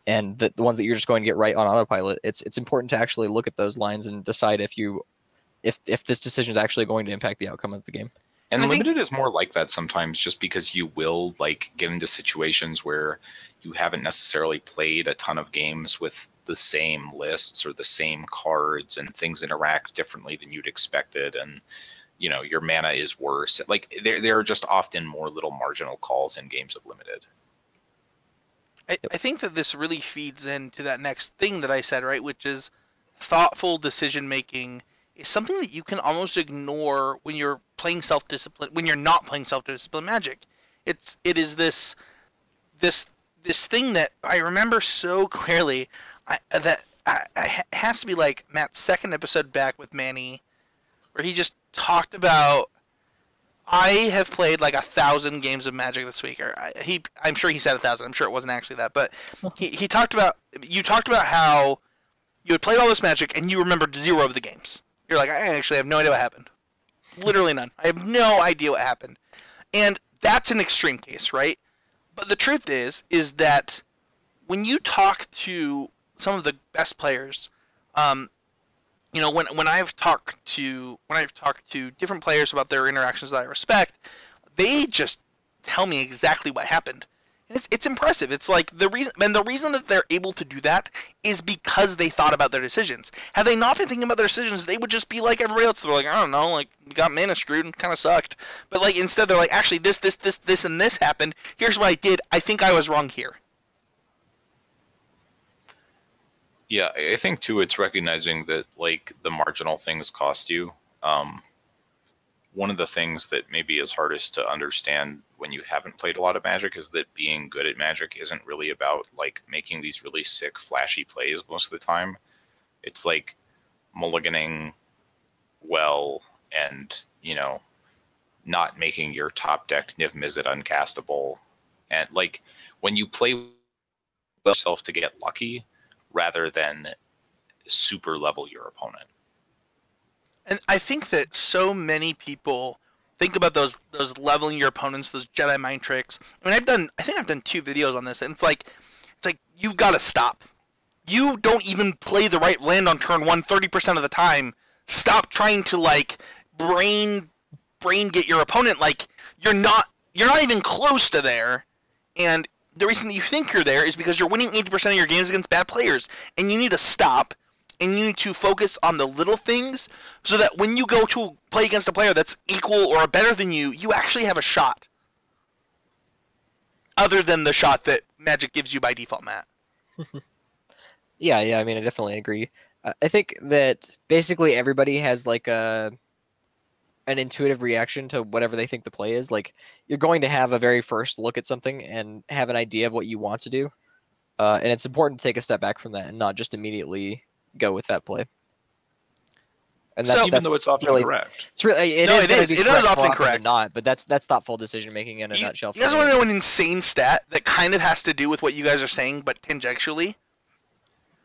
the ones that you're just going to get right on autopilot. It's important to actually look at those lines and decide if this decision is actually going to impact the outcome of the game. And Limited is more like that sometimes, just because you will like get into situations where you haven't necessarily played a ton of games with the same lists or the same cards, and things interact differently than you'd expected, and your mana is worse. Like there are just often more little marginal calls in games of Limited. I think that this really feeds into that next thing that I said, right, which is thoughtful decision making is something that you can almost ignore when you're playing self-discipline, when you're not playing self-discipline Magic. It is this thing that I remember so clearly. It has to be like Matt's second episode back with Manny, where he just talked about, I have played like 1,000 games of Magic this week, or I'm sure he said 1,000. I'm sure it wasn't actually that, but you talked about how you had played all this Magic and you remembered 0 of the games. You're like, I actually have no idea what happened. Literally none. I have no idea what happened. And that's an extreme case, right? But the truth is that when you talk to some of the best players, when I've talked to different players about their interactions that I respect, they just tell me exactly what happened. And it's impressive. It's like the reason that they're able to do that is because they thought about their decisions. Had they not been thinking about their decisions, they would just be like everybody else. They're like, I don't know, like we got mana screwed and kind of sucked. But like instead, they're like, actually, this, and this happened. Here's what I did. I think I was wrong here. Yeah, I think too, it's recognizing that like the marginal things cost you. One of the things that maybe is hardest to understand when you haven't played a lot of Magic is that being good at Magic isn't really about like making these really sick, flashy plays most of the time. It's like mulliganing well and, not making your top deck Niv Mizzet uncastable. And like when you play yourself to get lucky rather than super level your opponent. And I think that so many people think about those leveling your opponents, those Jedi mind tricks. I mean, I think I've done 2 videos on this, and it's like you've got to stop. You don't even play the right land on turn 1 30% of the time. Stop trying to like brain get your opponent. Like you're not even close to there, and the reason that you think you're there is because you're winning 80% of your games against bad players, and you need to stop, and you need to focus on the little things so that when you go to play against a player that's equal or better than you, you actually have a shot. Other than the shot that Magic gives you by default, Matt. Yeah, I mean, I definitely agree. I think that basically everybody has like an intuitive reaction to whatever they think the play is. Like you're going to have a very first look at something and have an idea of what you want to do. And it's important to take a step back from that and not just immediately go with that play. And So- Even though it's often really- correct. It's really No, is it gonna is. be It is correct more often than correct. not, but that's thoughtful decision making in a You nutshell. guys want to know an insane stat that kind of has to do with what you guys are saying, but tangentially?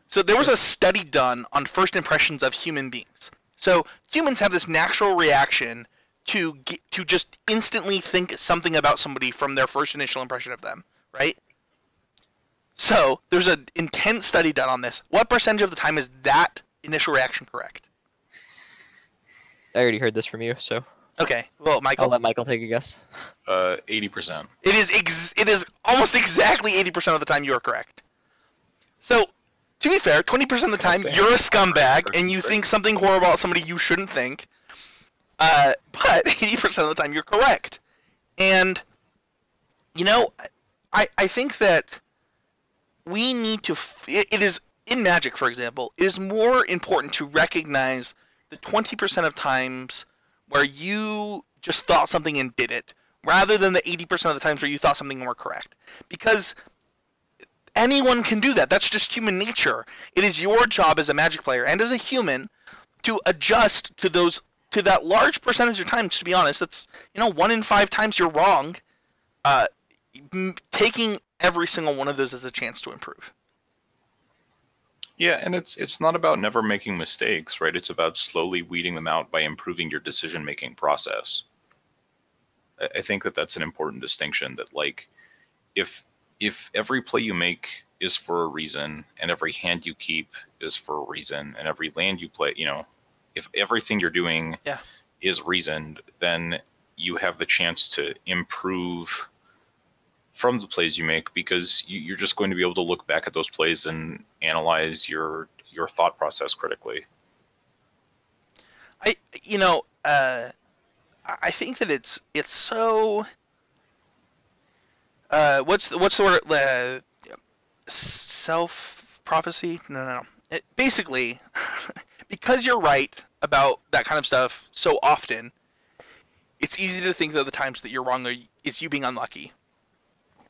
So there was a study done on first impressions of human beings. So humans have this natural reaction to just instantly think something about somebody from their first initial impression of them, right? So there's an intense study done on this. What percentage of the time is that initial reaction correct? I already heard this from you, so Okay, well, Michael. I'll let Michael take a guess. 80%. It is almost exactly 80% of the time you are correct. So, to be fair, 20% of the time That's you're a it. scumbag and you think something horrible about somebody you shouldn't think. But 80% of the time you're correct. And, I think that we need to... It is, in Magic, for example, it is more important to recognize the 20% of times where you just thought something and did it, rather than the 80% of the times where you thought something and were correct. Because anyone can do that. That's just human nature. It is your job as a Magic player and as a human to adjust to that large percentage of times. To be honest, that's 1 in 5 times you're wrong. Taking every single one of those as a chance to improve. Yeah, and it's not about never making mistakes, right? It's about slowly weeding them out by improving your decision-making process. I think that's an important distinction, that like if every play you make is for a reason, and every hand you keep is for a reason, and every land you play, if everything you're doing is reasoned, then you have the chance to improve from the plays you make, because you're just going to be able to look back at those plays and analyze your thought process critically. I think that it's so. What's the word? Self prophecy? No. Basically, because you're right about that kind of stuff so often, it's easy to think that the times that you're wrong is you being unlucky.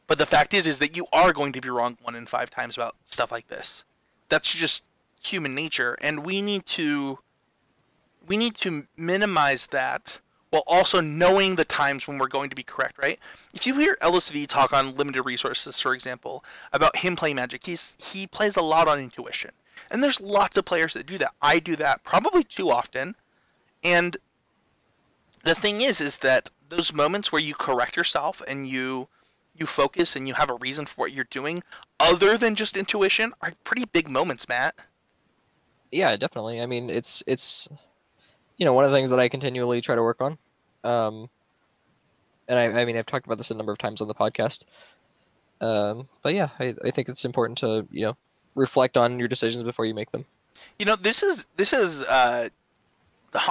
But the fact is that you are going to be wrong 1 in 5 times about stuff like this. That's just human nature, and we need to minimize that while also knowing the times when we're going to be correct, right? If you hear LSV talk on limited resources, for example, about him playing Magic, he plays a lot on intuition. And there's lots of players that do that. I do that probably too often. And the thing is that those moments where you correct yourself and you focus and you have a reason for what you're doing other than just intuition are pretty big moments, Matt. Yeah, definitely. I mean, it's one of the things that I continually try to work on. And I mean, I've talked about this a number of times on the podcast. But yeah, I think it's important to, reflect on your decisions before you make them. This is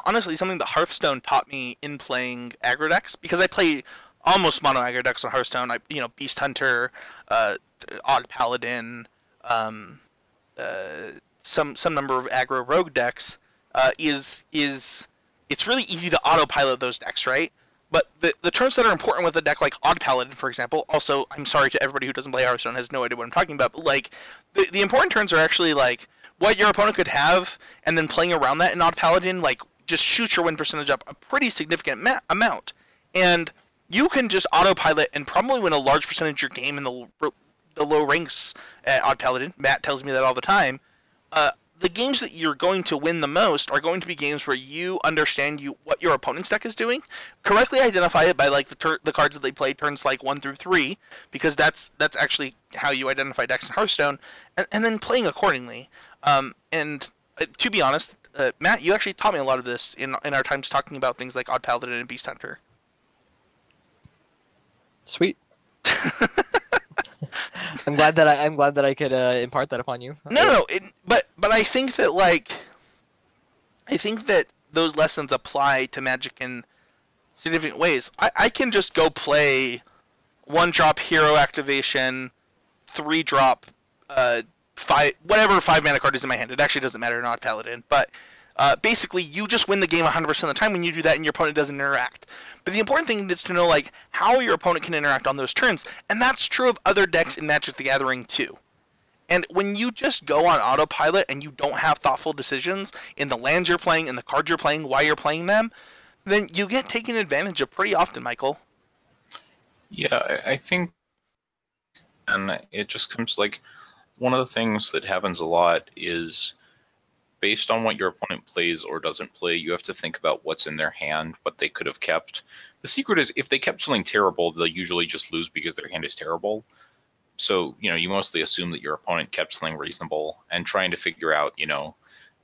honestly something that Hearthstone taught me in playing aggro decks, because I play almost mono aggro decks on Hearthstone. Beast Hunter, Odd Paladin, some number of aggro rogue decks. It's really easy to autopilot those decks, right? But the turns that are important with a deck like Odd Paladin, for example, also, I'm sorry to everybody who doesn't play Hearthstone, has no idea what I'm talking about, but like the important turns are actually like what your opponent could have, and then playing around that in Odd Paladin, like, just shoot your win percentage up a pretty significant amount. And you can just autopilot and probably win a large percentage of your game in the low ranks at Odd Paladin. Matt tells me that all the time. The games that you're going to win the most are going to be games where you understand what your opponent's deck is doing, correctly identify it by like the cards that they play turns like 1 through 3, because that's actually how you identify decks in Hearthstone, and then playing accordingly. To be honest, Matt, you actually taught me a lot of this in our times talking about things like Odd Paladin and Beast Hunter. Sweet. I'm glad that I could impart that upon you. No, but I think that those lessons apply to Magic in significant ways. I can just go play 1-drop hero activation, 3-drop 5 mana card is in my hand. It actually doesn't matter in Odd Paladin, but basically you just win the game 100% of the time when you do that, and your opponent doesn't interact. But the important thing is to know like how your opponent can interact on those turns, and that's true of other decks in Magic the Gathering too. And when you just go on autopilot and you don't have thoughtful decisions in the lands you're playing, in the cards you're playing, why you're playing them, then you get taken advantage of pretty often, Michael. Yeah, I think, and it just comes like, one of the things that happens a lot is based on what your opponent plays or doesn't play, you have to think about what's in their hand, what they could have kept. The secret is if they kept something terrible, they'll usually just lose because their hand is terrible. So, you mostly assume that your opponent kept something reasonable and trying to figure out,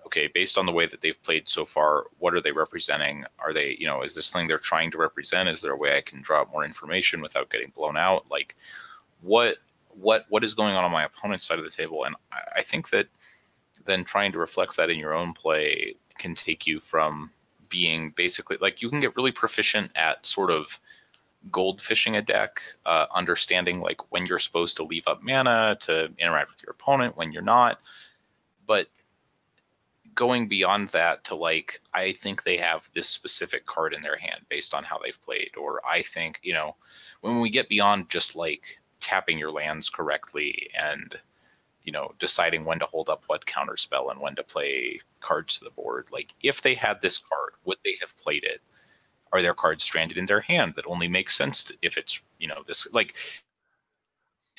okay, based on the way that they've played so far, what are they representing? Are they, is this something they're trying to represent? Is there a way I can draw up more information without getting blown out? Like, what is going on my opponent's side of the table? And I think that then trying to reflect that in your own play can take you from being basically, like, you can get really proficient at sort of goldfishing a deck, understanding like when you're supposed to leave up mana to interact with your opponent, when you're not. But going beyond that to like, I think they have this specific card in their hand based on how they've played, or I think, when we get beyond just like tapping your lands correctly and deciding when to hold up what counter spell and when to play cards to the board, like if they had this card, would they have played it? Are there cards stranded in their hand that only make sense if it's this, like,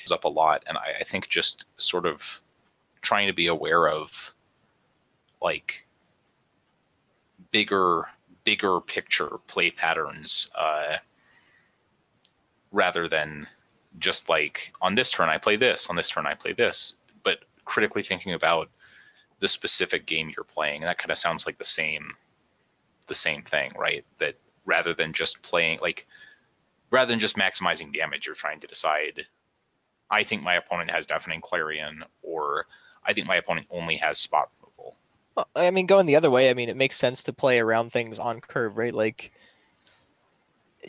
comes up a lot. And I think just sort of trying to be aware of like bigger picture play patterns, rather than just like on this turn I play this, on this turn I play this, but critically thinking about the specific game you're playing. And that kind of sounds like the same thing, right? That rather than just maximizing damage, you're trying to decide, I think my opponent has Deafening Clarion, or I think my opponent only has spot removal. Well, I mean, going the other way, I mean, it makes sense to play around things on curve, right? Like,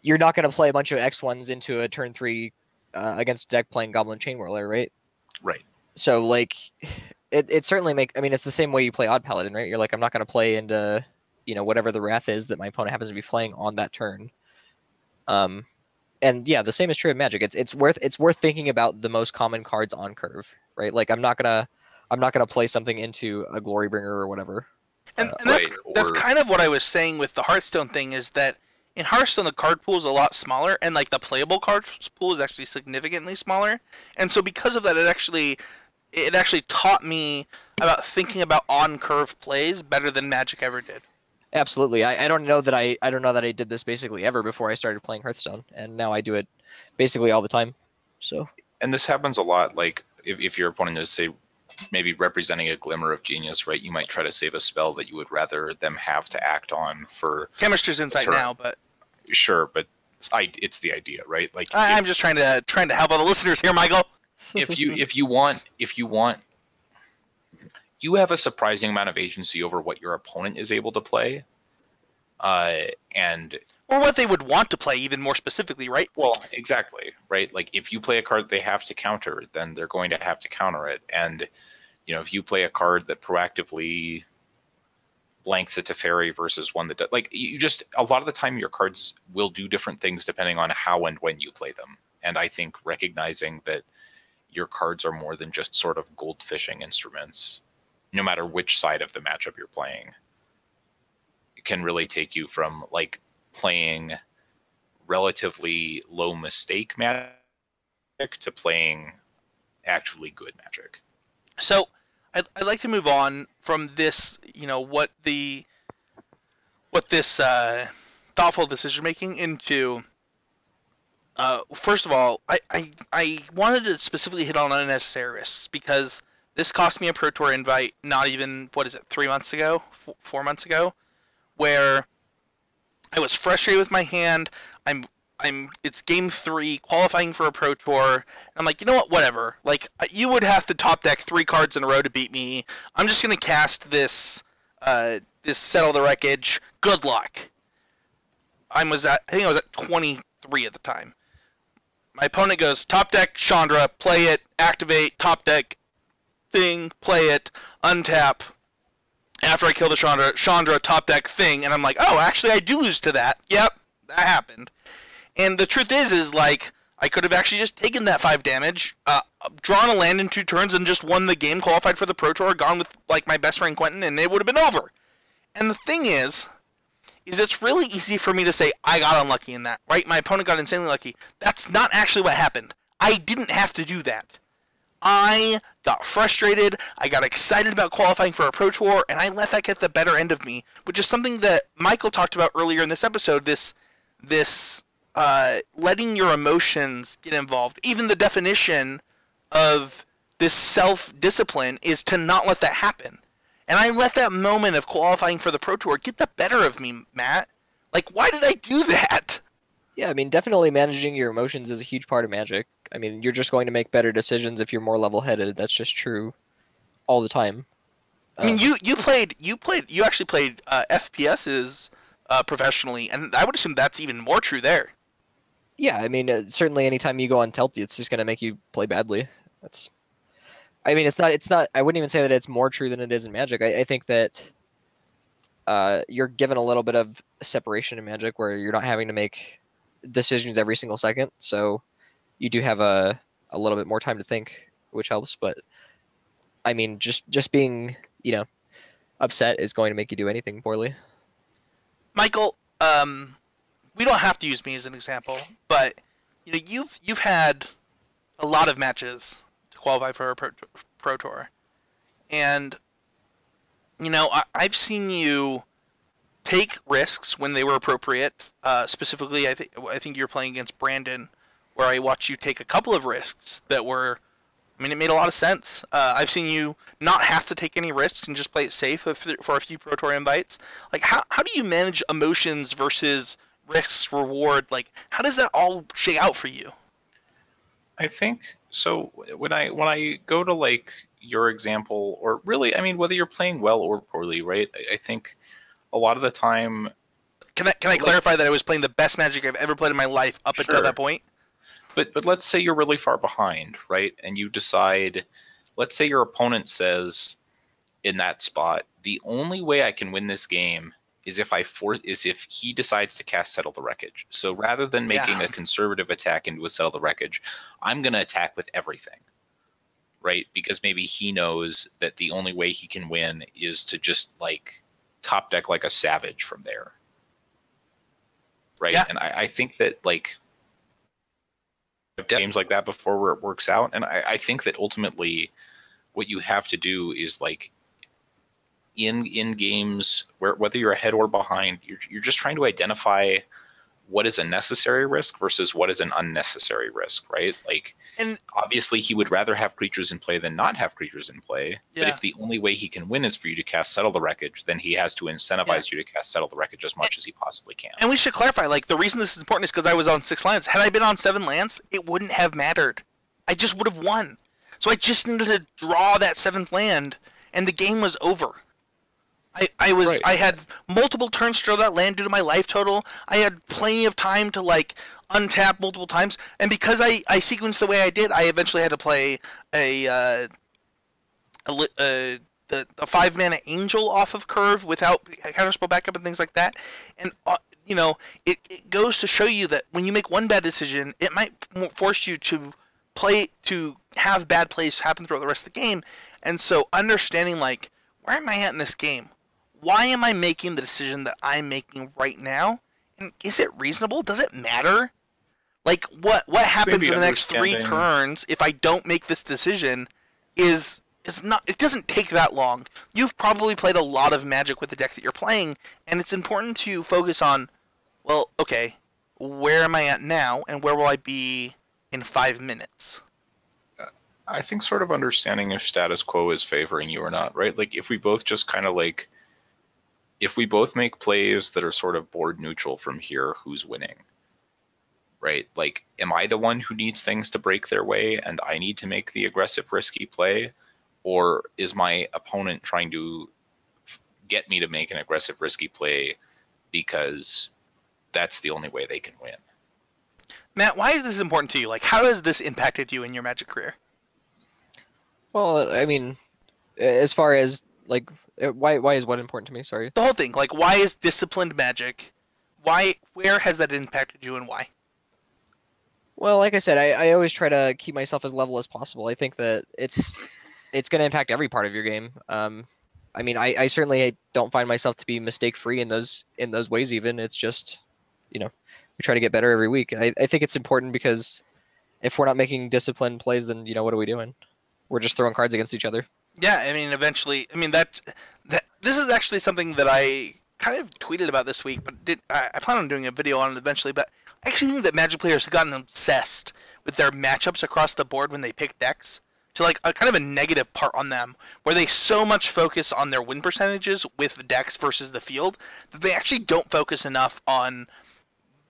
you're not going to play a bunch of X1s into a turn 3 against a deck playing Goblin Chainwhirler, right? Right. So, like, it certainly it's the same way you play Odd Paladin, right? You're like, I'm not going to play into whatever the wrath is that my opponent happens to be playing on that turn. And yeah, the same is true of Magic. It's worth thinking about the most common cards on curve, right? Like I'm not gonna play something into a Glorybringer or whatever. And that's kind of what I was saying with the Hearthstone thing, is that in Hearthstone the card pool is a lot smaller, and like the playable card pool is actually significantly smaller. And so because of that, it actually taught me about thinking about on curve plays better than Magic ever did. Absolutely. I don't know that I did this basically ever before I started playing Hearthstone, and now I do it basically all the time. So. And this happens a lot. Like if your opponent is, say, maybe representing a Glimmer of Genius, right? You might try to save a spell that you would rather them have to act on for Chemistry's Insight now, but sure, but it's the idea, right? Like I'm just trying to help all the listeners here, Michael. If you want. You have a surprising amount of agency over what your opponent is able to play, or what they would want to play, even more specifically, right? Well, exactly, right? Like if you play a card they have to counter, then they're going to have to counter it. And if you play a card that proactively blanks a Teferi versus one that does, like a lot of the time your cards will do different things depending on how and when you play them. And I think recognizing that your cards are more than just sort of gold fishing instruments no matter which side of the matchup you're playing, it can really take you from like playing relatively low mistake Magic to playing actually good Magic. So I'd like to move on from this, what this thoughtful decision making into. First of all, I wanted to specifically hit on unnecessary risks because this cost me a Pro Tour invite not even, 3 months ago, 4 months ago, where I was frustrated with my hand. It's game 3, qualifying for a Pro Tour. And I'm like, you know what, whatever. Like, you would have to top deck 3 cards in a row to beat me. I'm just gonna cast this Settle the Wreckage. Good luck. I think I was at 23 at the time. My opponent goes, top deck Chandra, play it, activate, top deck thing, play it, untap. After I kill the Chandra, top deck thing, and I'm like, oh, actually I do lose to that. Yep, that happened. And the truth is like, I could have actually just taken that 5 damage, drawn a land in 2 turns, and just won the game, qualified for the Pro Tour, gone with like my best friend Quentin, and it would have been over. And the thing is it's really easy for me to say I got unlucky in that, right? My opponent got insanely lucky. That's not actually what happened. I didn't have to do that. I got frustrated, I got excited about qualifying for a Pro Tour, and I let that get the better end of me, which is something that Michael talked about earlier in this episode, this letting your emotions get involved. Even the definition of this self-discipline is to not let that happen. And I let that moment of qualifying for the Pro Tour get the better of me, Matt. Like, why did I do that? Yeah, I mean, definitely managing your emotions is a huge part of Magic. I mean, you're just going to make better decisions if you're more level-headed. That's just true all the time. I mean, you actually played FPSs professionally, and I would assume that's even more true there. Yeah, I mean, certainly anytime you go on Telty, it's just going to make you play badly. I mean, it's not. I wouldn't even say that it's more true than it is in Magic. I think that you're given a little bit of separation in Magic where you're not having to make decisions every single second. So you do have a little bit more time to think, which helps. But I mean, just being, upset is going to make you do anything poorly. Michael, we don't have to use me as an example, but you've had a lot of matches to qualify for a Pro Tour, and I've seen you take risks when they were appropriate. Specifically, I think you're playing against Brandon, where I watched you take a couple of risks that were, I mean, it made a lot of sense. I've seen you not have to take any risks and just play it safe for a few Pro Tour invites. Like, how do you manage emotions versus risks, reward? Like, how does that all shake out for you? I think so. When I go to like your example, or really, I mean, whether you're playing well or poorly, right? I think a lot of the time. Can I clarify that I was playing the best Magic I've ever played in my life up until that point? But let's say you're really far behind, right? And you decide, let's say your opponent says in that spot, the only way I can win this game is if he decides to cast Settle the Wreckage. So rather than making a conservative attack into a Settle the Wreckage, I'm going to attack with everything, right? Because maybe he knows that the only way he can win is to just like top deck like a savage from there, right? Yeah. And I think that like I've done games like that before where it works out, and I think that ultimately what you have to do is like in games where whether you're ahead or behind, you're just trying to identify what is a necessary risk versus what is an unnecessary risk, right? Like, and obviously he would rather have creatures in play than not have creatures in play. Yeah. But if the only way he can win is for you to cast Settle the Wreckage, then he has to incentivize you to cast Settle the Wreckage as much as he possibly can. And we should clarify, like, the reason this is important is because I was on 6 lands. Had I been on 7 lands, it wouldn't have mattered. I just would have won. So I just needed to draw that 7th land, and the game was over. I had multiple turns to draw that land due to my life total. I had plenty of time to like untap multiple times, and because I sequenced the way I did, I eventually had to play the 5-mana Angel off of curve without counterspell backup and things like that. And it goes to show you that when you make one bad decision, it might force you to have bad plays happen throughout the rest of the game. And so understanding like where am I at in this game? Why am I making the decision that I'm making right now? And is it reasonable? Does it matter? Like, what happens Maybe in the next 3 understanding- turns if I don't make this decision is not. It doesn't take that long. You've probably played a lot of Magic with the deck that you're playing, and it's important to focus on, well, okay, where am I at now, and where will I be in 5 minutes? I think sort of understanding if status quo is favoring you or not, right? Like if we both just kind of like, if we both make plays that are sort of board neutral from here, who's winning? Right? Like, am I the one who needs things to break their way and I need to make the aggressive, risky play? Or is my opponent trying to get me to make an aggressive, risky play because that's the only way they can win? Matt, why is this important to you? Like, how has this impacted you in your Magic career? Well, I mean, as far as like, why is what important to me? Sorry. The whole thing. Like, why is disciplined Magic? Where has that impacted you and why? Well, like I said, I always try to keep myself as level as possible. I think that it's going to impact every part of your game. I mean, I certainly don't find myself to be mistake free in those ways. Even it's just, we try to get better every week. I think it's important because if we're not making disciplined plays, then what are we doing? We're just throwing cards against each other. Yeah, I mean, eventually, I mean that this is actually something that I kind of tweeted about this week, but I plan on doing a video on it eventually. But I actually think that Magic players have gotten obsessed with their matchups across the board when they pick decks to like a kind of a negative part on them, where they so much focus on their win percentages with the decks versus the field that they actually don't focus enough on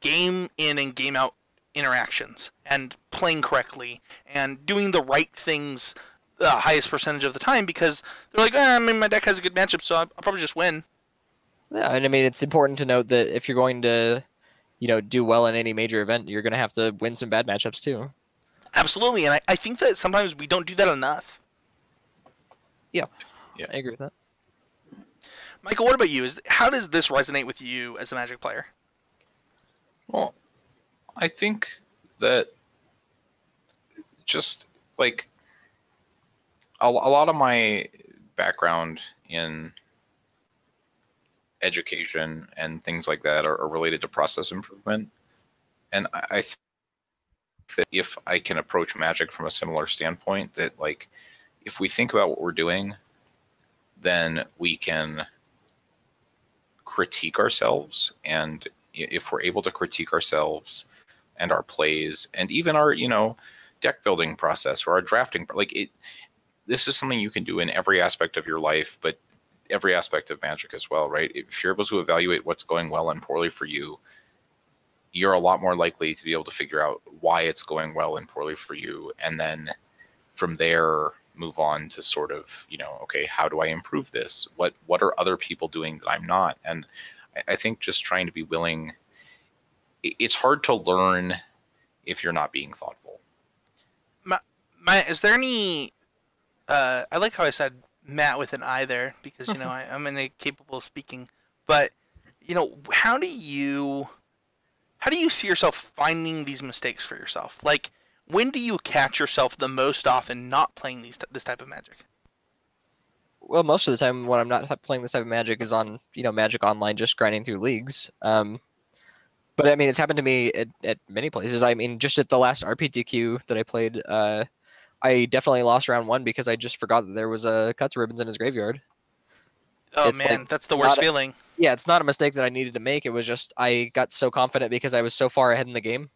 game in and game out interactions and playing correctly and doing the right things the highest percentage of the time, because they're like, I mean, my deck has a good matchup, so I'll probably just win. Yeah, and I mean, it's important to note that if you're going to, do well in any major event, you're going to have to win some bad matchups too. Absolutely, and I think that sometimes we don't do that enough. Yeah, Yeah. I agree with that. Michael, what about you? How does this resonate with you as a Magic player? Well, I think that just like a lot of my background in education and things like that are related to process improvement. And I think that if I can approach Magic from a similar standpoint, that like if we think about what we're doing, then we can critique ourselves. And if we're able to critique ourselves and our plays and even our, deck building process or our drafting, this is something you can do in every aspect of your life, but every aspect of Magic as well, right? If you're able to evaluate what's going well and poorly for you, you're a lot more likely to be able to figure out why it's going well and poorly for you. And then from there, move on to sort of, okay, how do I improve this? What are other people doing that I'm not? And I think just trying to be willing, it's hard to learn if you're not being thoughtful. Matt, is there any, I like how I said Matt with an I there, because, I'm incapable of speaking, but, how do you see yourself finding these mistakes for yourself? Like, when do you catch yourself the most often not playing this type of Magic? Well, most of the time when I'm not playing this type of Magic is on, Magic Online, just grinding through leagues. But I mean, it's happened to me at many places. I mean, just at the last RPTQ that I played, I definitely lost round 1 because I just forgot that there was a cut to ribbons in his graveyard. Oh It's man, like that's the worst feeling. Yeah, it's not a mistake that I needed to make. It was just I got so confident because I was so far ahead in the game.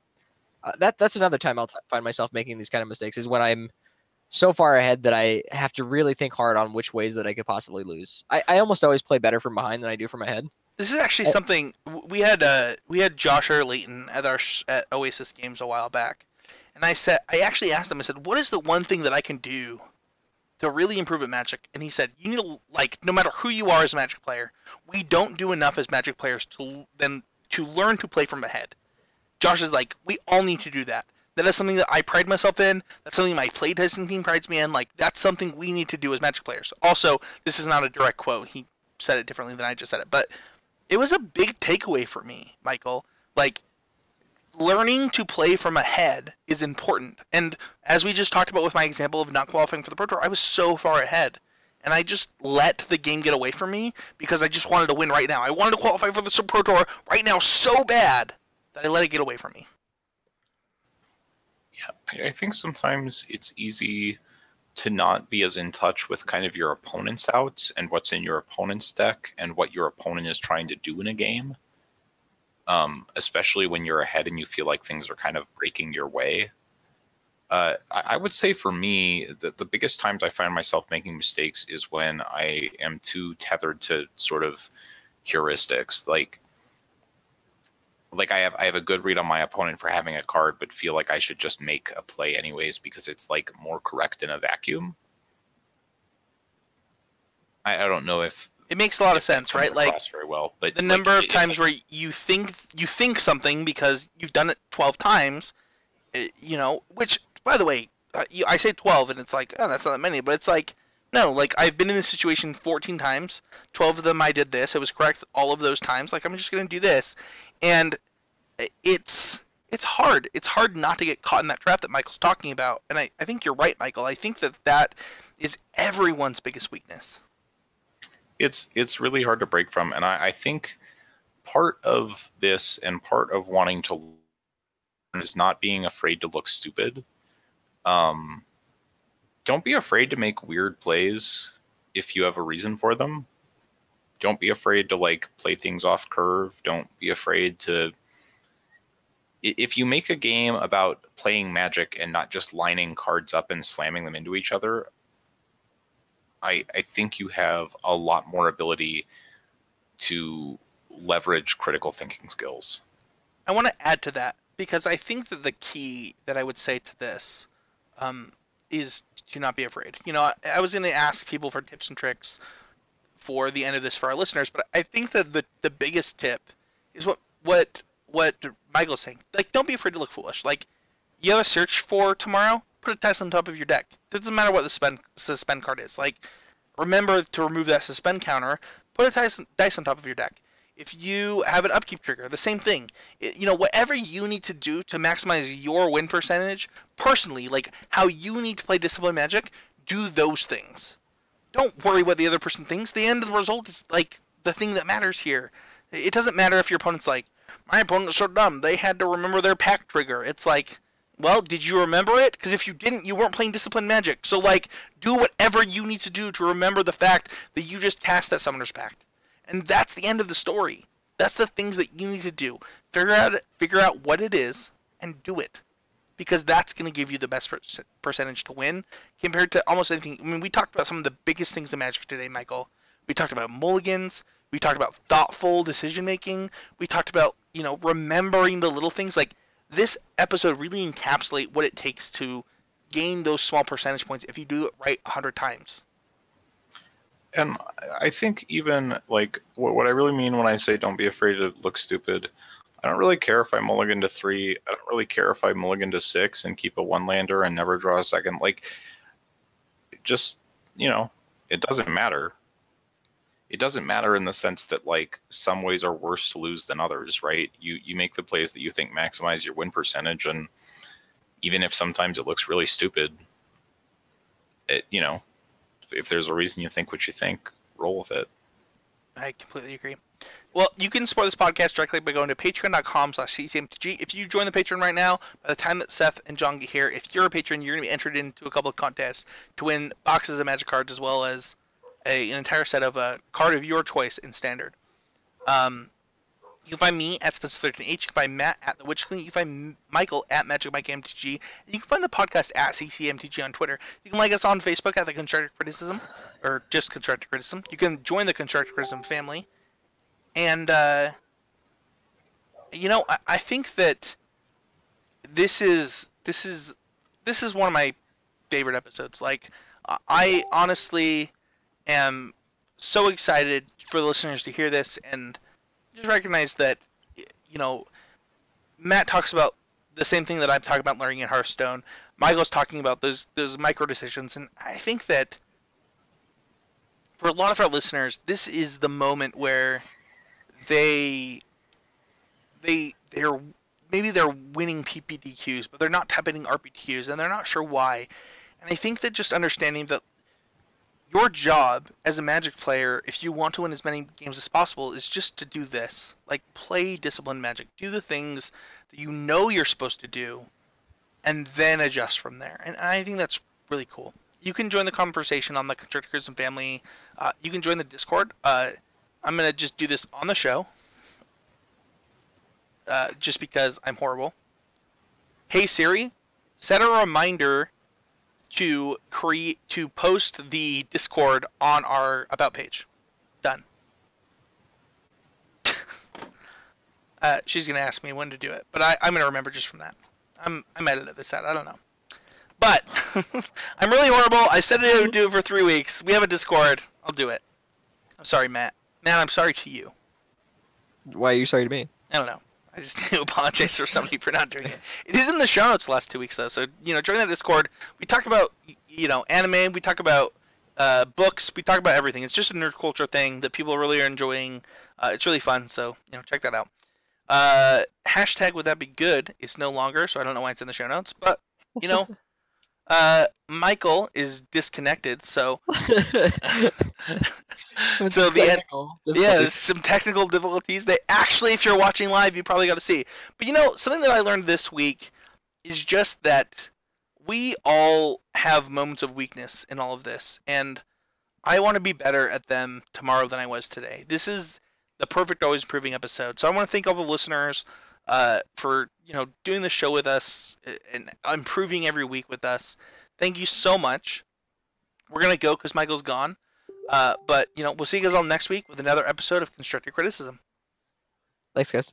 That's another time I'll find myself making these kind of mistakes, is when I'm so far ahead that I have to really think hard on which ways that I could possibly lose. I almost always play better from behind than I do from ahead. This is actually something we had Josh Layton at Oasis Games a while back, and I actually asked him. I said, "What is the one thing that I can do to really improve at Magic?" And he said, "You need to, no matter who you are as a Magic player, we don't do enough as Magic players to learn to play from ahead." Josh is like, "We all need to do that. That is something that I pride myself in. That's something my playtesting team prides me in. That's something we need to do as Magic players." Also, this is not a direct quote. He said it differently than I just said it, but it was a big takeaway for me, Michael. Learning to play from ahead is important. And as we just talked about with my example of not qualifying for the Pro Tour, I was so far ahead. and I just let the game get away from me because I just wanted to win right now. I wanted to qualify for the Super Pro Tour right now so bad that I let it get away from me. Yeah, I think sometimes it's easy to not be as in touch with kind of your opponent's outs and what's in your opponent's deck and what your opponent is trying to do in a game. Especially when you're ahead and you feel like things are kind of breaking your way. I would say for me, the biggest times I find myself making mistakes is when I am too tethered to sort of heuristics. Like I have a good read on my opponent for having a card, but feel like I should just make a play anyways because it's like more correct in a vacuum. I don't know if it makes a lot of sense, right? Like very well, but the number of times where you think something because you've done it 12 times, you know, which by the way, I say 12 and it's like, oh, that's not that many, but it's like, no, like I've been in this situation 14 times, 12 of them I did this, it was correct all of those times, like I'm just going to do this, and it's hard not to get caught in that trap that Michael's talking about, and I think you're right, Michael. I think that is everyone's biggest weakness. It's really hard to break from, and I think part of this and part of wanting to learn is not being afraid to look stupid. Don't be afraid to make weird plays if you have a reason for them. Don't be afraid to like play things off curve. Don't be afraid to... If you make a game about playing Magic and not just lining cards up and slamming them into each other, I think you have a lot more ability to leverage critical thinking skills. I want to add to that because I think that the key that I would say to this is to not be afraid. You know, I was going to ask people for tips and tricks for the end of this for our listeners, but I think that the biggest tip is what Michael's saying. Like, don't be afraid to look foolish. Like, you have a search for tomorrow, put a test on top of your deck. It doesn't matter what the suspend card is. Like, remember to remove that suspend counter, put a dice on top of your deck. If you have an upkeep trigger, the same thing. You know, whatever you need to do to maximize your win percentage, personally, like how you need to play Disciplined Magic, do those things. Don't worry what the other person thinks. The end of the result is, like, the thing that matters here. It doesn't matter if your opponent's like, my opponent's so dumb, they had to remember their pack trigger. It's like, well, did you remember it? Because if you didn't, you weren't playing Disciplined Magic. So, like, do whatever you need to do to remember the fact that you just cast that Summoner's Pact. And that's the end of the story. That's the things that you need to do. Figure out what it is and do it. Because that's going to give you the best percentage to win compared to almost anything. I mean, we talked about some of the biggest things in Magic today, Michael. We talked about mulligans. We talked about thoughtful decision making. We talked about, you know, remembering the little things. Like, this episode really encapsulates what it takes to gain those small percentage points if you do it right 100 times. And I think even, like, what I really mean when I say don't be afraid to look stupid, I don't really care if I mulligan to 3. I don't really care if I mulligan to 6 and keep a 1-lander and never draw a second. Like, just, you know, it doesn't matter. It doesn't matter in the sense that, like, some ways are worse to lose than others, right? You make the plays that you think maximize your win percentage, and even if sometimes it looks really stupid, it, you know, if there's a reason you think what you think, roll with it. I completely agree. Well, you can support this podcast directly by going to patreon.com/ccmtg. If you join the Patreon right now, by the time that Seth and John get here, if you're a patron, you're going to be entered into a couple of contests to win boxes of Magic cards as well as an entire set of a card of your choice in Standard. You can find me at Spencer13H. You can find Matt at The Witch Queen. You can find Michael at MagicMikeMTG. And you can find the podcast at CCMTG on Twitter. You can like us on Facebook at The Constructive Criticism, or just Constructive Criticism. You can join the Constructive Criticism family. And, you know, I think that this is one of my favorite episodes. Like, I honestly am so excited for the listeners to hear this and just recognize that, you know, Matt talks about the same thing that I'm talking about learning in Hearthstone. Michael's talking about those micro decisions, and I think that for a lot of our listeners, this is the moment where they're winning PPTQs, but they're not tapping RPTQs, and they're not sure why. And I think that just understanding that your job as a Magic player, if you want to win as many games as possible, is just to do this. Like, play disciplined Magic. Do the things that you know you're supposed to do, and then adjust from there. And I think that's really cool. You can join the conversation on the Constructor Criticism family. You can join the Discord. I'm going to just do this on the show, just because I'm horrible. Hey Siri, set a reminder to post the Discord on our About page. Done. She's going to ask me when to do it, but I'm going to remember just from that. I'm editing this out. I don't know. But I'm really horrible. I said I would do it for 3 weeks. We have a Discord. I'll do it. I'm sorry, Matt. Matt, I'm sorry to you. Why are you sorry to me? I don't know. I just need to apologize for somebody for not doing it. It is in the show notes the last 2 weeks, though. So, join that Discord. We talk about, anime. We talk about books. We talk about everything. It's just a nerd culture thing that people really are enjoying. It's really fun. So, check that out. Hashtag would that be good is no longer, so I don't know why it's in the show notes. But, Michael is disconnected, so there's some technical difficulties. They actually, if you're watching live, you probably got to see. But something that I learned this week is just that we all have moments of weakness in all of this, and I want to be better at them tomorrow than I was today. This is the perfect always improving episode. So I want to thank all the listeners for doing the show with us and improving every week with us. Thank you so much. We're gonna go because Michael's gone, but we'll see you guys all next week with another episode of Constructive Criticism. Thanks, guys.